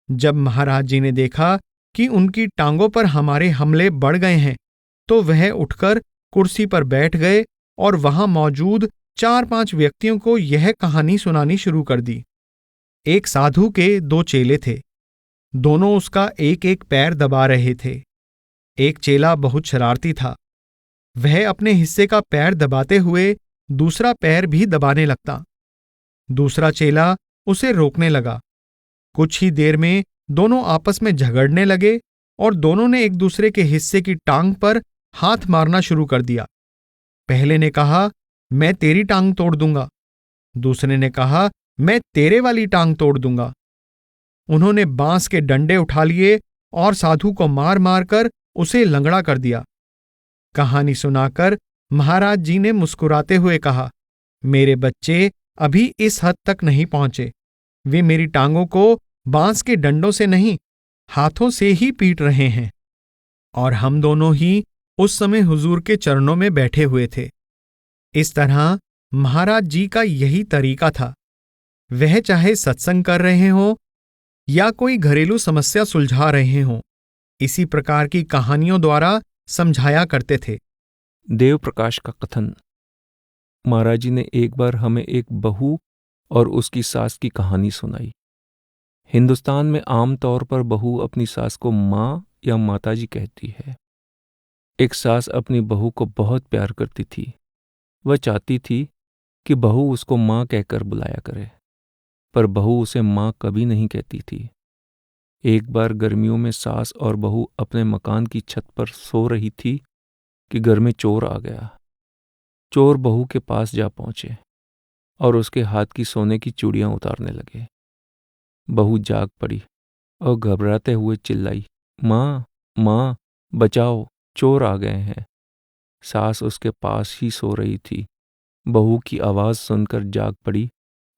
जब महाराज जी ने देखा कि उनकी टांगों पर हमारे हमले बढ़ गए हैं तो वह उठकर कुर्सी पर बैठ गए और वहां मौजूद 4-5 व्यक्तियों को यह कहानी सुनानी शुरू कर दी। एक साधु के 2 चेले थे। दोनों उसका एक एक पैर दबा रहे थे। एक चेला बहुत शरारती था। वह अपने हिस्से का पैर दबाते हुए दूसरा पैर भी दबाने लगता। दूसरा चेला उसे रोकने लगा। कुछ ही देर में दोनों आपस में झगड़ने लगे और दोनों ने एक दूसरे के हिस्से की टांग पर हाथ मारना शुरू कर दिया। पहले ने कहा, मैं तेरी टांग तोड़ दूंगा। दूसरे ने कहा, मैं तेरे वाली टांग तोड़ दूंगा। उन्होंने बांस के डंडे उठा लिए और साधु को मार मार कर उसे लंगड़ा कर दिया। कहानी सुनाकर महाराज जी ने मुस्कुराते हुए कहा, मेरे बच्चे अभी इस हद तक नहीं पहुंचे। वे मेरी टांगों को बांस के डंडों से नहीं, हाथों से ही पीट रहे हैं। और हम दोनों ही उस समय हुजूर के चरणों में बैठे हुए थे। इस तरह महाराज जी का यही तरीका था। वह चाहे सत्संग कर रहे हों या कोई घरेलू समस्या सुलझा रहे हों, इसी प्रकार की कहानियों द्वारा समझाया करते थे। देव प्रकाश का कथन। महाराज जी ने एक बार हमें एक बहू और उसकी सास की कहानी सुनाई। हिंदुस्तान में आम तौर पर बहू अपनी सास को माँ या माताजी कहती है। एक सास अपनी बहू को बहुत प्यार करती थी। वह चाहती थी कि बहू उसको माँ कहकर बुलाया करे, पर बहू उसे माँ कभी नहीं कहती थी। एक बार गर्मियों में सास और बहू अपने मकान की छत पर सो रही थी कि घर में चोर आ गया। चोर बहू के पास जा पहुंचे और उसके हाथ की सोने की चूड़ियां उतारने लगे। बहू जाग पड़ी और घबराते हुए चिल्लाई, माँ माँ बचाओ, चोर आ गए हैं। सास उसके पास ही सो रही थी। बहू की आवाज़ सुनकर जाग पड़ी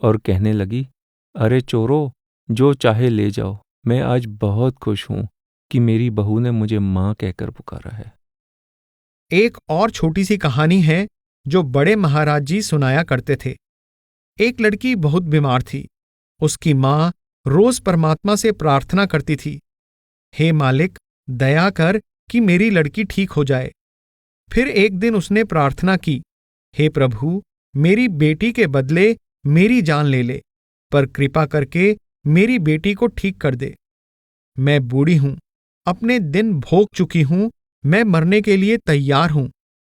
और कहने लगी, अरे चोरों, जो चाहे ले जाओ। मैं आज बहुत खुश हूं कि मेरी बहू ने मुझे माँ कहकर पुकारा है। एक और छोटी सी कहानी है जो बड़े महाराज जी सुनाया करते थे। एक लड़की बहुत बीमार थी। उसकी माँ रोज परमात्मा से प्रार्थना करती थी, हे मालिक, दया कर कि मेरी लड़की ठीक हो जाए। फिर एक दिन उसने प्रार्थना की, हे प्रभु, मेरी बेटी के बदले मेरी जान ले ले, पर कृपा करके मेरी बेटी को ठीक कर दे। मैं बूढ़ी हूं, अपने दिन भोग चुकी हूं, मैं मरने के लिए तैयार हूं,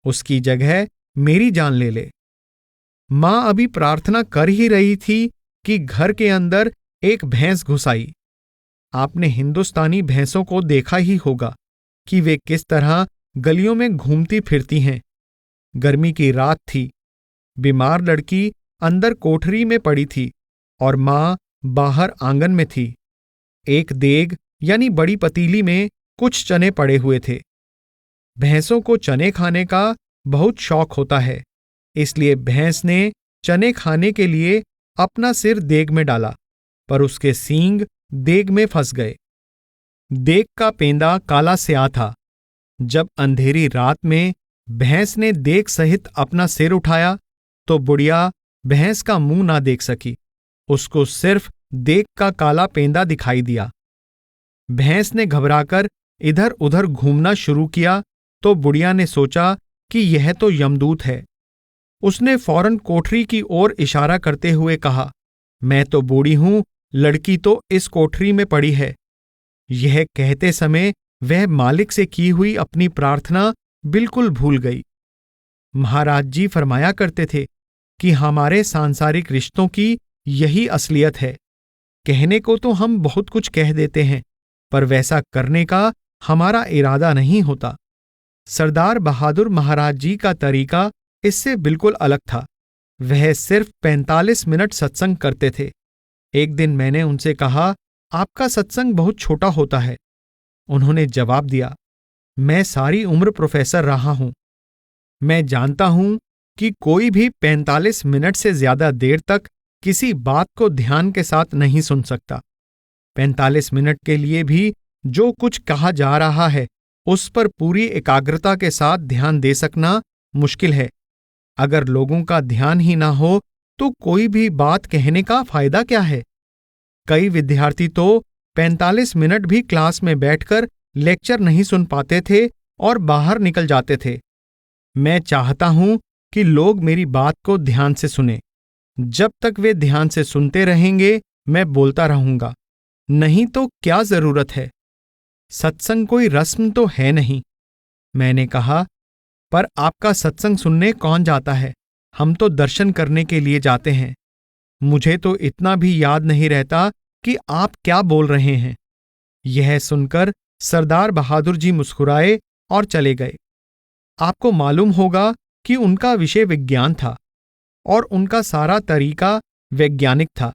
उसकी जगह मेरी जान ले ले। मां अभी प्रार्थना कर ही रही थी कि घर के अंदर एक भैंस घुस आई। आपने हिंदुस्तानी भैंसों को देखा ही होगा कि वे किस तरह गलियों में घूमती फिरती हैं। गर्मी की रात थी। बीमार लड़की अंदर कोठरी में पड़ी थी और मां बाहर आंगन में थी। एक देग यानी बड़ी पतीली में कुछ चने पड़े हुए थे। भैंसों को चने खाने का बहुत शौक होता है, इसलिए भैंस ने चने खाने के लिए अपना सिर देग में डाला, पर उसके सींग देग में फंस गए। देग का पेंदा काला स्याह था। जब अंधेरी रात में भैंस ने देग सहित अपना सिर उठाया तो बुढ़िया भैंस का मुंह ना देख सकी। उसको सिर्फ देख का काला पेंदा दिखाई दिया। भैंस ने घबराकर इधर उधर घूमना शुरू किया तो बुढ़िया ने सोचा कि यह तो यमदूत है। उसने फौरन कोठरी की ओर इशारा करते हुए कहा, मैं तो बूढ़ी हूं, लड़की तो इस कोठरी में पड़ी है। यह कहते समय वह मालिक से की हुई अपनी प्रार्थना बिल्कुल भूल गई। महाराज जी फरमाया करते थे कि हमारे सांसारिक रिश्तों की यही असलियत है। कहने को तो हम बहुत कुछ कह देते हैं, पर वैसा करने का हमारा इरादा नहीं होता। सरदार बहादुर महाराज जी का तरीका इससे बिल्कुल अलग था। वह सिर्फ 45 मिनट सत्संग करते थे। एक दिन मैंने उनसे कहा, आपका सत्संग बहुत छोटा होता है। उन्होंने जवाब दिया, मैं सारी उम्र प्रोफेसर रहा हूं। मैं जानता हूं कि कोई भी 45 मिनट से ज्यादा देर तक किसी बात को ध्यान के साथ नहीं सुन सकता। 45 मिनट के लिए भी जो कुछ कहा जा रहा है उस पर पूरी एकाग्रता के साथ ध्यान दे सकना मुश्किल है। अगर लोगों का ध्यान ही ना हो तो कोई भी बात कहने का फायदा क्या है। कई विद्यार्थी तो 45 मिनट भी क्लास में बैठकर लेक्चर नहीं सुन पाते थे और बाहर निकल जाते थे। मैं चाहता हूं कि लोग मेरी बात को ध्यान से सुने। जब तक वे ध्यान से सुनते रहेंगे मैं बोलता रहूंगा, नहीं तो क्या जरूरत है। सत्संग कोई रस्म तो है नहीं। मैंने कहा, पर आपका सत्संग सुनने कौन जाता है? हम तो दर्शन करने के लिए जाते हैं। मुझे तो इतना भी याद नहीं रहता कि आप क्या बोल रहे हैं। यह सुनकर सरदार बहादुर जी मुस्कुराए और चले गए। आपको मालूम होगा कि उनका विषय विज्ञान था और उनका सारा तरीका वैज्ञानिक था।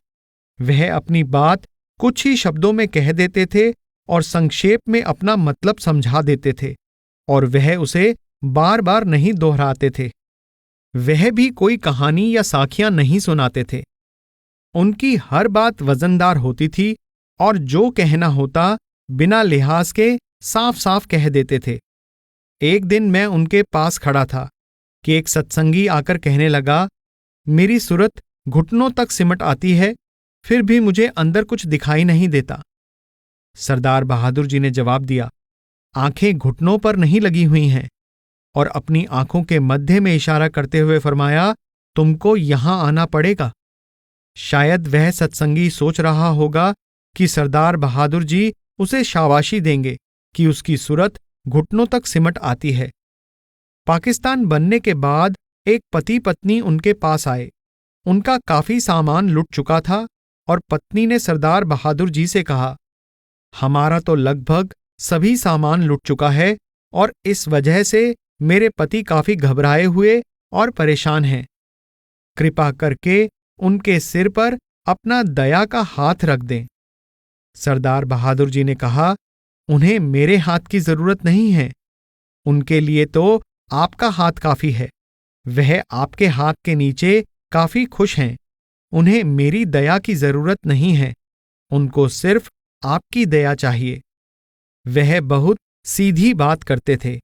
वह अपनी बात कुछ ही शब्दों में कह देते थे और संक्षेप में अपना मतलब समझा देते थे, और वह उसे बार बार नहीं दोहराते थे। वह भी कोई कहानी या साखियां नहीं सुनाते थे। उनकी हर बात वजनदार होती थी और जो कहना होता बिना लिहाज के साफ साफ कह देते थे। एक दिन मैं उनके पास खड़ा था कि एक सत्संगी आकर कहने लगा, मेरी सूरत घुटनों तक सिमट आती है, फिर भी मुझे अंदर कुछ दिखाई नहीं देता। सरदार बहादुर जी ने जवाब दिया, आंखें घुटनों पर नहीं लगी हुई हैं, और अपनी आंखों के मध्य में इशारा करते हुए फरमाया, तुमको यहां आना पड़ेगा। शायद वह सत्संगी सोच रहा होगा कि सरदार बहादुर जी उसे शाबाशी देंगे कि उसकी सूरत घुटनों तक सिमट आती है। पाकिस्तान बनने के बाद एक पति पत्नी उनके पास आए। उनका काफी सामान लुट चुका था और पत्नी ने सरदार बहादुर जी से कहा, हमारा तो लगभग सभी सामान लुट चुका है और इस वजह से मेरे पति काफी घबराए हुए और परेशान हैं। कृपा करके उनके सिर पर अपना दया का हाथ रख दें। सरदार बहादुर जी ने कहा, उन्हें मेरे हाथ की जरूरत नहीं है। उनके लिए तो आपका हाथ काफी है। वह आपके हाथ के नीचे काफी खुश हैं। उन्हें मेरी दया की जरूरत नहीं है। उनको सिर्फ आपकी दया चाहिए। वह बहुत सीधी बात करते थे।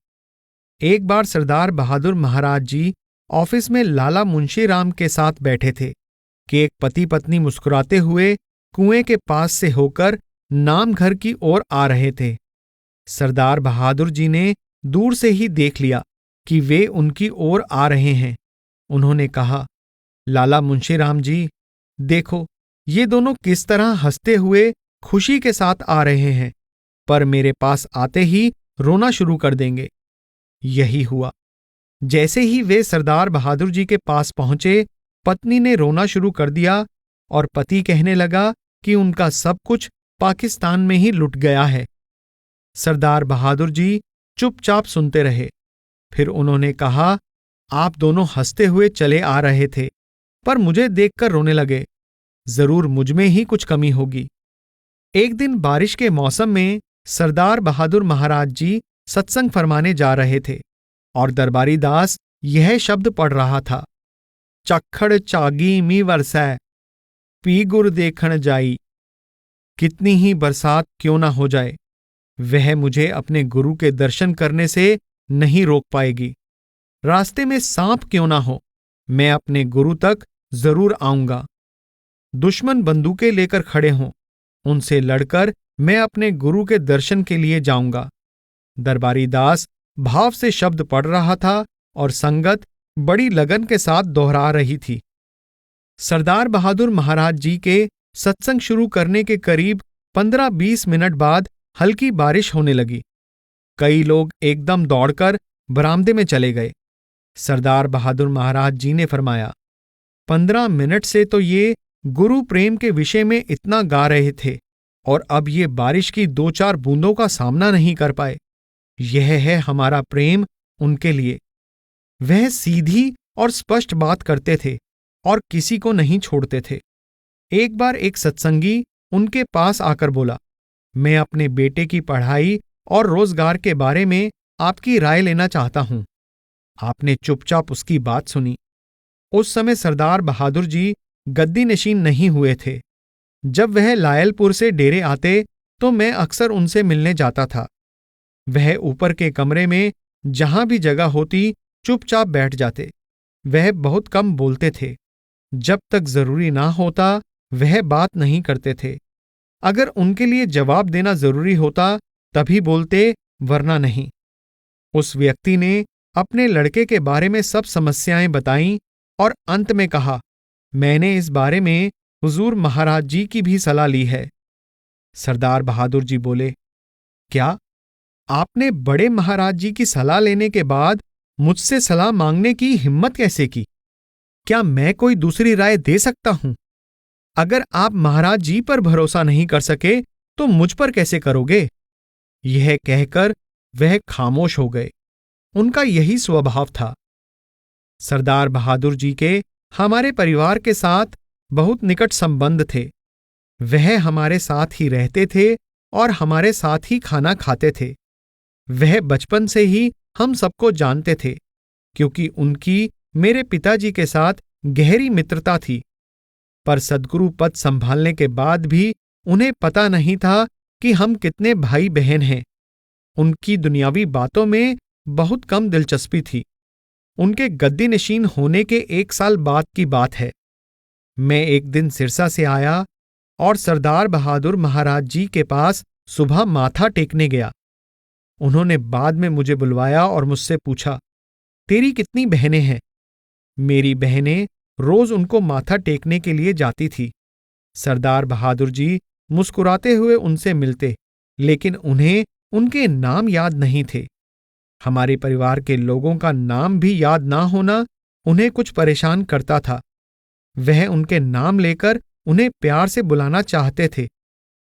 एक बार सरदार बहादुर महाराज जी ऑफिस में लाला मुंशीराम के साथ बैठे थे कि एक पति पत्नी मुस्कुराते हुए कुएं के पास से होकर नामघर की ओर आ रहे थे। सरदार बहादुर जी ने दूर से ही देख लिया कि वे उनकी ओर आ रहे हैं। उन्होंने कहा, लाला मुंशीराम जी, देखो ये दोनों किस तरह हंसते हुए खुशी के साथ आ रहे हैं, पर मेरे पास आते ही रोना शुरू कर देंगे। यही हुआ। जैसे ही वे सरदार बहादुर जी के पास पहुंचे, पत्नी ने रोना शुरू कर दिया और पति कहने लगा कि उनका सब कुछ पाकिस्तान में ही लुट गया है। सरदार बहादुर जी चुपचाप सुनते रहे। फिर उन्होंने कहा, आप दोनों हंसते हुए चले आ रहे थे, पर मुझे देखकर रोने लगे। जरूर मुझमें ही कुछ कमी होगी। एक दिन बारिश के मौसम में सरदार बहादुर महाराज जी सत्संग फरमाने जा रहे थे और दरबारी दास यह शब्द पढ़ रहा था, चक्खड़ चागी मी वरसै, पी गुर देखण जाई। कितनी ही बरसात क्यों ना हो जाए, वह मुझे अपने गुरु के दर्शन करने से नहीं रोक पाएगी। रास्ते में सांप क्यों ना हो, मैं अपने गुरु तक जरूर आऊंगा। दुश्मन बंदूकें लेकर खड़े हों, उनसे लड़कर मैं अपने गुरु के दर्शन के लिए जाऊंगा। दरबारी दास भाव से शब्द पढ़ रहा था और संगत बड़ी लगन के साथ दोहरा रही थी। सरदार बहादुर महाराज जी के सत्संग शुरू करने के करीब 15-20 मिनट बाद हल्की बारिश होने लगी। कई लोग एकदम दौड़कर बरामदे में चले गए। सरदार बहादुर महाराज जी ने फरमाया, 15 मिनट से तो ये गुरु प्रेम के विषय में इतना गा रहे थे और अब ये बारिश की 2-4 बूंदों का सामना नहीं कर पाए। यह है हमारा प्रेम उनके लिए। वह सीधी और स्पष्ट बात करते थे और किसी को नहीं छोड़ते थे। एक बार एक सत्संगी उनके पास आकर बोला, मैं अपने बेटे की पढ़ाई और रोजगार के बारे में आपकी राय लेना चाहता हूं। आपने चुपचाप उसकी बात सुनी। उस समय सरदार बहादुर जी गद्दी नशीन नहीं हुए थे। जब वह लायलपुर से डेरे आते तो मैं अक्सर उनसे मिलने जाता था। वह ऊपर के कमरे में जहां भी जगह होती चुपचाप बैठ जाते। वह बहुत कम बोलते थे। जब तक जरूरी ना होता वह बात नहीं करते थे। अगर उनके लिए जवाब देना जरूरी होता तभी बोलते, वरना नहीं। उस व्यक्ति ने अपने लड़के के बारे में सब समस्याएं बताईं और अंत में कहा, मैंने इस बारे में हुजूर महाराज जी की भी सलाह ली है। सरदार बहादुर जी बोले, क्या आपने बड़े महाराज जी की सलाह लेने के बाद मुझसे सलाह मांगने की हिम्मत कैसे की? क्या मैं कोई दूसरी राय दे सकता हूं? अगर आप महाराज जी पर भरोसा नहीं कर सके तो मुझ पर कैसे करोगे? यह कहकर वह खामोश हो गए। उनका यही स्वभाव था। सरदार बहादुर जी के हमारे परिवार के साथ बहुत निकट संबंध थे। वह हमारे साथ ही रहते थे और हमारे साथ ही खाना खाते थे। वह बचपन से ही हम सबको जानते थे, क्योंकि उनकी मेरे पिताजी के साथ गहरी मित्रता थी। पर सद्गुरु पद संभालने के बाद भी उन्हें पता नहीं था कि हम कितने भाई बहन हैं। उनकी दुनियावी बातों में बहुत कम दिलचस्पी थी। उनके गद्दी नशीन होने के 1 साल बाद की बात है। मैं एक दिन सिरसा से आया और सरदार बहादुर महाराज जी के पास सुबह माथा टेकने गया। उन्होंने बाद में मुझे बुलवाया और मुझसे पूछा, तेरी कितनी बहनें हैं? मेरी बहनें रोज उनको माथा टेकने के लिए जाती थी। सरदार बहादुर जी मुस्कुराते हुए उनसे मिलते, लेकिन उन्हें उनके नाम याद नहीं थे। हमारे परिवार के लोगों का नाम भी याद ना होना उन्हें कुछ परेशान करता था। वह उनके नाम लेकर उन्हें प्यार से बुलाना चाहते थे।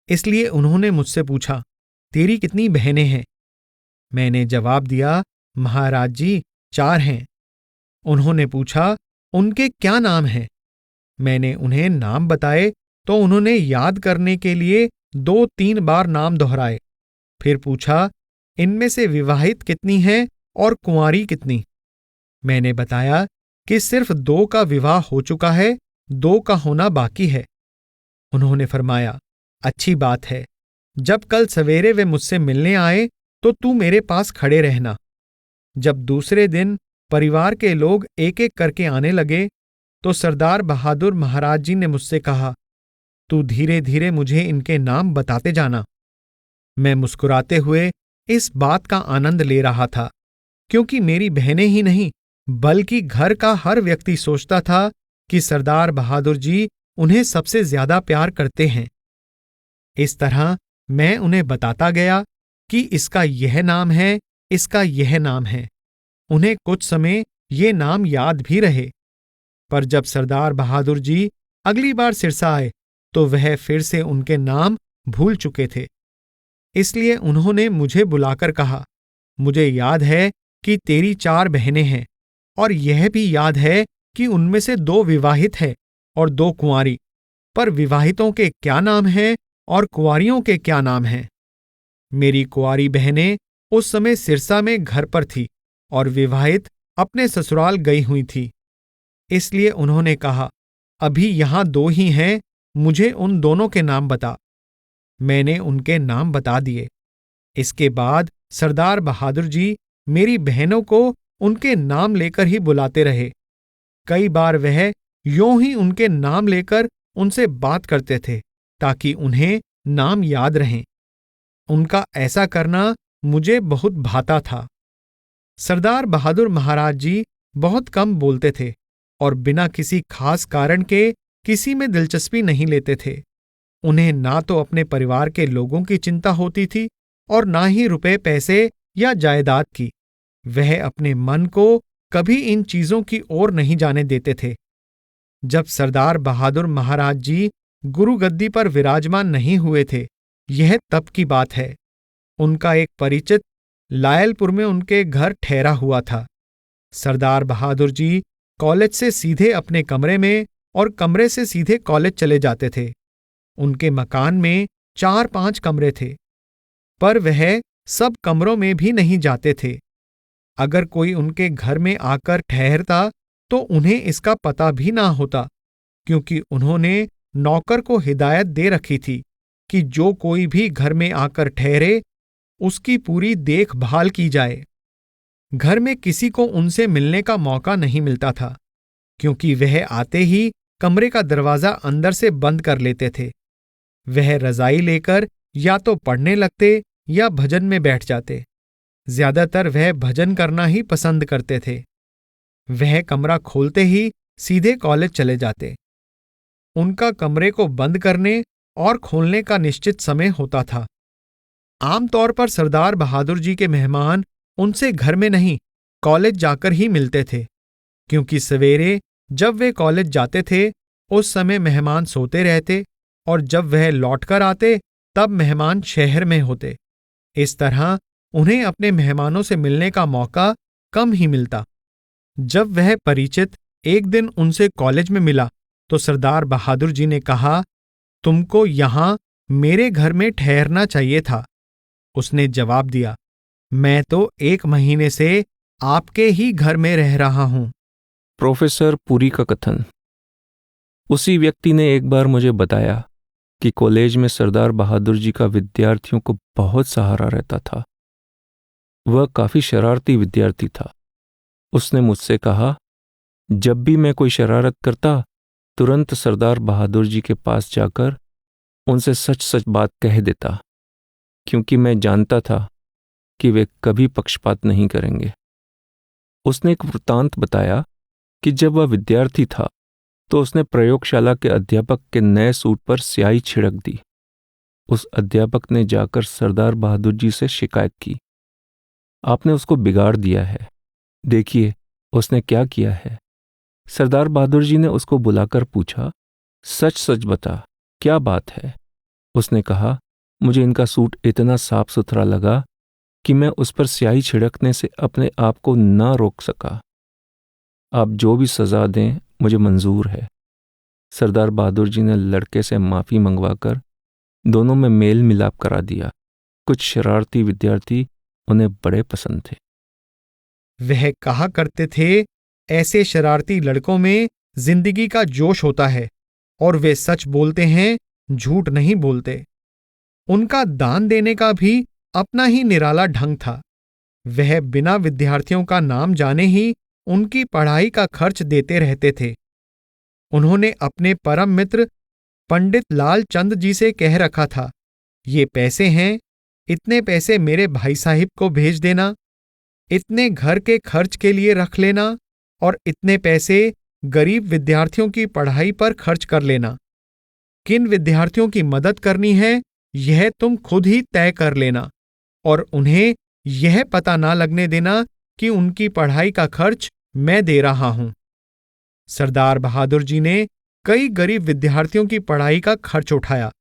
इसलिए उन्होंने मुझसे पूछा, तेरी कितनी बहनें हैं? मैंने जवाब दिया, महाराज जी 4 हैं। उन्होंने पूछा, उनके क्या नाम हैं? मैंने उन्हें नाम बताए तो उन्होंने याद करने के लिए 2-3 बार नाम दोहराए। फिर पूछा, इनमें से विवाहित कितनी हैं और कुंवारी कितनी? मैंने बताया कि सिर्फ 2 का विवाह हो चुका है, 2 का होना बाकी है। उन्होंने फरमाया, अच्छी बात है। जब कल सवेरे वे मुझसे मिलने आए तो तू मेरे पास खड़े रहना। जब दूसरे दिन परिवार के लोग एक एक करके आने लगे तो सरदार बहादुर महाराज जी ने मुझसे कहा, तू धीरे धीरे मुझे इनके नाम बताते जाना। मैं मुस्कुराते हुए इस बात का आनंद ले रहा था, क्योंकि मेरी बहनें ही नहीं बल्कि घर का हर व्यक्ति सोचता था कि सरदार बहादुर जी उन्हें सबसे ज्यादा प्यार करते हैं। इस तरह मैं उन्हें बताता गया कि इसका यह नाम है, इसका यह नाम है। उन्हें कुछ समय ये नाम याद भी रहे। पर जब सरदार बहादुर जी अगली बार सिरसा आए तो वह फिर से उनके नाम भूल चुके थे। इसलिए उन्होंने मुझे बुलाकर कहा, मुझे याद है कि तेरी 4 बहनें हैं और यह भी याद है कि उनमें से 2 विवाहित हैं और 2 कुंवारी, पर विवाहितों के क्या नाम हैं और कुंवारियों के क्या नाम हैं? मेरी कुंवारी बहनें उस समय सिरसा में घर पर थी और विवाहित अपने ससुराल गई हुई थी। इसलिए उन्होंने कहा, अभी यहां 2 ही हैं, मुझे उन दोनों के नाम बता। मैंने उनके नाम बता दिए। इसके बाद सरदार बहादुर जी मेरी बहनों को उनके नाम लेकर ही बुलाते रहे। कई बार वह यूं ही उनके नाम लेकर उनसे बात करते थे ताकि उन्हें नाम याद रहें। उनका ऐसा करना मुझे बहुत भाता था। सरदार बहादुर महाराज जी बहुत कम बोलते थे और बिना किसी खास कारण के किसी में दिलचस्पी नहीं लेते थे। उन्हें ना तो अपने परिवार के लोगों की चिंता होती थी और ना ही रुपए पैसे या जायदाद की। वह अपने मन को कभी इन चीजों की ओर नहीं जाने देते थे। जब सरदार बहादुर महाराज जी गुरु गद्दी पर विराजमान नहीं हुए थे, यह तब की बात है। उनका एक परिचित लायलपुर में उनके घर ठहरा हुआ था। सरदार बहादुर जी कॉलेज से सीधे अपने कमरे में और कमरे से सीधे कॉलेज चले जाते थे। उनके मकान में 4-5 कमरे थे, पर वह सब कमरों में भी नहीं जाते थे। अगर कोई उनके घर में आकर ठहरता तो उन्हें इसका पता भी ना होता, क्योंकि उन्होंने नौकर को हिदायत दे रखी थी कि जो कोई भी घर में आकर ठहरे उसकी पूरी देखभाल की जाए। घर में किसी को उनसे मिलने का मौका नहीं मिलता था, क्योंकि वह आते ही कमरे का दरवाजा अंदर से बंद कर लेते थे। वह रजाई लेकर या तो पढ़ने लगते या भजन में बैठ जाते। ज्यादातर वह भजन करना ही पसंद करते थे। वह कमरा खोलते ही सीधे कॉलेज चले जाते। उनका कमरे को बंद करने और खोलने का निश्चित समय होता था। आमतौर पर सरदार बहादुर जी के मेहमान उनसे घर में नहीं, कॉलेज जाकर ही मिलते थे, क्योंकि सवेरे जब वे कॉलेज जाते थे उस समय मेहमान सोते रहते और जब वह लौटकर आते तब मेहमान शहर में होते। इस तरह उन्हें अपने मेहमानों से मिलने का मौका कम ही मिलता। जब वह परिचित एक दिन उनसे कॉलेज में मिला तो सरदार बहादुर जी ने कहा, तुमको यहां मेरे घर में ठहरना चाहिए था। उसने जवाब दिया, मैं तो 1 महीने से आपके ही घर में रह रहा हूं। प्रोफेसर पुरी का कथन। उसी व्यक्ति ने एक बार मुझे बताया कि कॉलेज में सरदार बहादुर जी का विद्यार्थियों को बहुत सहारा रहता था। वह काफी शरारती विद्यार्थी था। उसने मुझसे कहा, जब भी मैं कोई शरारत करता तुरंत सरदार बहादुर जी के पास जाकर उनसे सच सच बात कह देता, क्योंकि मैं जानता था कि वे कभी पक्षपात नहीं करेंगे। उसने एक वृत्तांत बताया कि जब वह विद्यार्थी था तो उसने प्रयोगशाला के अध्यापक के नए सूट पर स्याही छिड़क दी। उस अध्यापक ने जाकर सरदार बहादुर जी से शिकायत की, आपने उसको बिगाड़ दिया है, देखिए उसने क्या किया है। सरदार बहादुर जी ने उसको बुलाकर पूछा, सच सच बता, क्या बात है। उसने कहा, मुझे इनका सूट इतना साफ सुथरा लगा कि मैं उस पर स्याही छिड़कने से अपने आप को ना रोक सका। आप जो भी सजा दें मुझे मंजूर है। सरदार बहादुर जी ने लड़के से माफी मंगवाकर दोनों में मेल मिलाप करा दिया। कुछ शरारती विद्यार्थी उन्हें बड़े पसंद थे। वह कहा करते थे, ऐसे शरारती लड़कों में जिंदगी का जोश होता है और वे सच बोलते हैं, झूठ नहीं बोलते। उनका दान देने का भी अपना ही निराला ढंग था। वह बिना विद्यार्थियों का नाम जाने ही उनकी पढ़ाई का खर्च देते रहते थे। उन्होंने अपने परम मित्र पंडित लाल चंद जी से कह रखा था, ये पैसे हैं, इतने पैसे मेरे भाई साहिब को भेज देना, इतने घर के खर्च के लिए रख लेना और इतने पैसे गरीब विद्यार्थियों की पढ़ाई पर खर्च कर लेना। किन विद्यार्थियों की मदद करनी है यह तुम खुद ही तय कर लेना और उन्हें यह पता ना लगने देना कि उनकी पढ़ाई का खर्च मैं दे रहा हूं। सरदार बहादुर जी ने कई गरीब विद्यार्थियों की पढ़ाई का खर्च उठाया,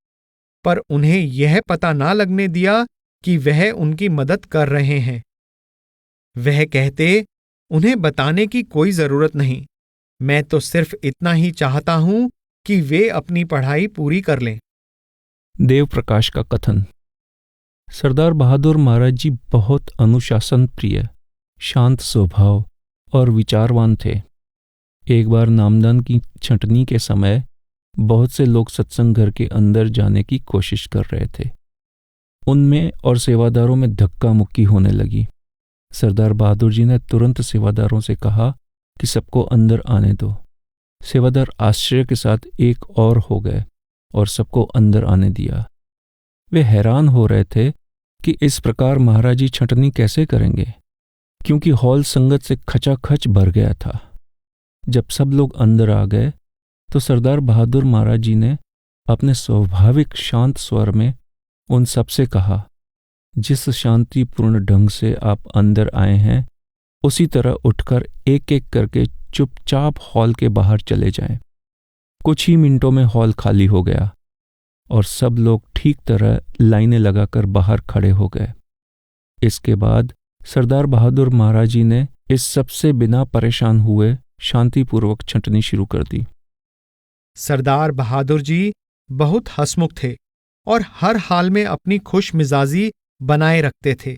पर उन्हें यह पता ना लगने दिया कि वह उनकी मदद कर रहे हैं। वह कहते, उन्हें बताने की कोई जरूरत नहीं, मैं तो सिर्फ इतना ही चाहता हूं कि वे अपनी पढ़ाई पूरी कर लें। देव प्रकाश का कथन। सरदार बहादुर महाराज जी बहुत अनुशासन प्रिय, शांत स्वभाव और विचारवान थे। एक बार नामदान की छंटनी के समय बहुत से लोग सत्संग घर के अंदर जाने की कोशिश कर रहे थे। उनमें और सेवादारों में धक्का मुक्की होने लगी। सरदार बहादुर जी ने तुरंत सेवादारों से कहा कि सबको अंदर आने दो। सेवादार आश्चर्य के साथ एक और हो गए और सबको अंदर आने दिया। वे हैरान हो रहे थे कि इस प्रकार महाराज जी छंटनी कैसे करेंगे, क्योंकि हॉल संगत से खचाखच भर गया था। जब सब लोग अंदर आ गए तो सरदार बहादुर महाराज जी ने अपने स्वाभाविक शांत स्वर में उन सबसे कहा, जिस शांतिपूर्ण ढंग से आप अंदर आए हैं उसी तरह उठकर एक एक करके चुपचाप हॉल के बाहर चले जाएं। कुछ ही मिनटों में हॉल खाली हो गया और सब लोग ठीक तरह लाइनें लगाकर बाहर खड़े हो गए। इसके बाद सरदार बहादुर महाराज जी ने इस सबसे बिना परेशान हुए शांतिपूर्वक छंटनी शुरू कर दी। सरदार बहादुर जी बहुत हंसमुख थे और हर हाल में अपनी खुश मिजाजी बनाए रखते थे।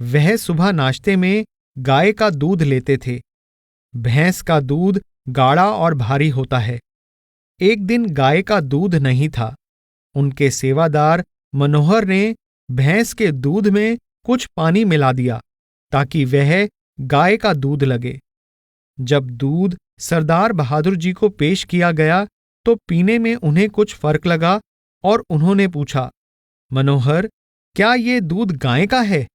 वह सुबह नाश्ते में गाय का दूध लेते थे। भैंस का दूध गाढ़ा और भारी होता है। एक दिन गाय का दूध नहीं था। उनके सेवादार मनोहर ने भैंस के दूध में कुछ पानी मिला दिया ताकि वह गाय का दूध लगे। जब दूध सरदार बहादुर जी को पेश किया गया तो पीने में उन्हें कुछ फर्क लगा और उन्होंने पूछा, मनोहर, क्या ये दूध गाय का है?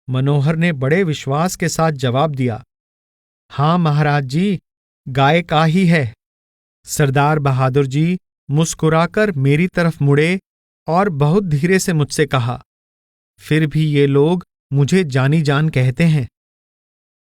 मनोहर ने बड़े विश्वास के साथ जवाब दिया, हाँ महाराज जी, गाय का ही है। सरदार बहादुर जी मुस्कुराकर मेरी तरफ मुड़े और बहुत धीरे से मुझसे कहा, फिर भी ये लोग मुझे जानी जान कहते हैं।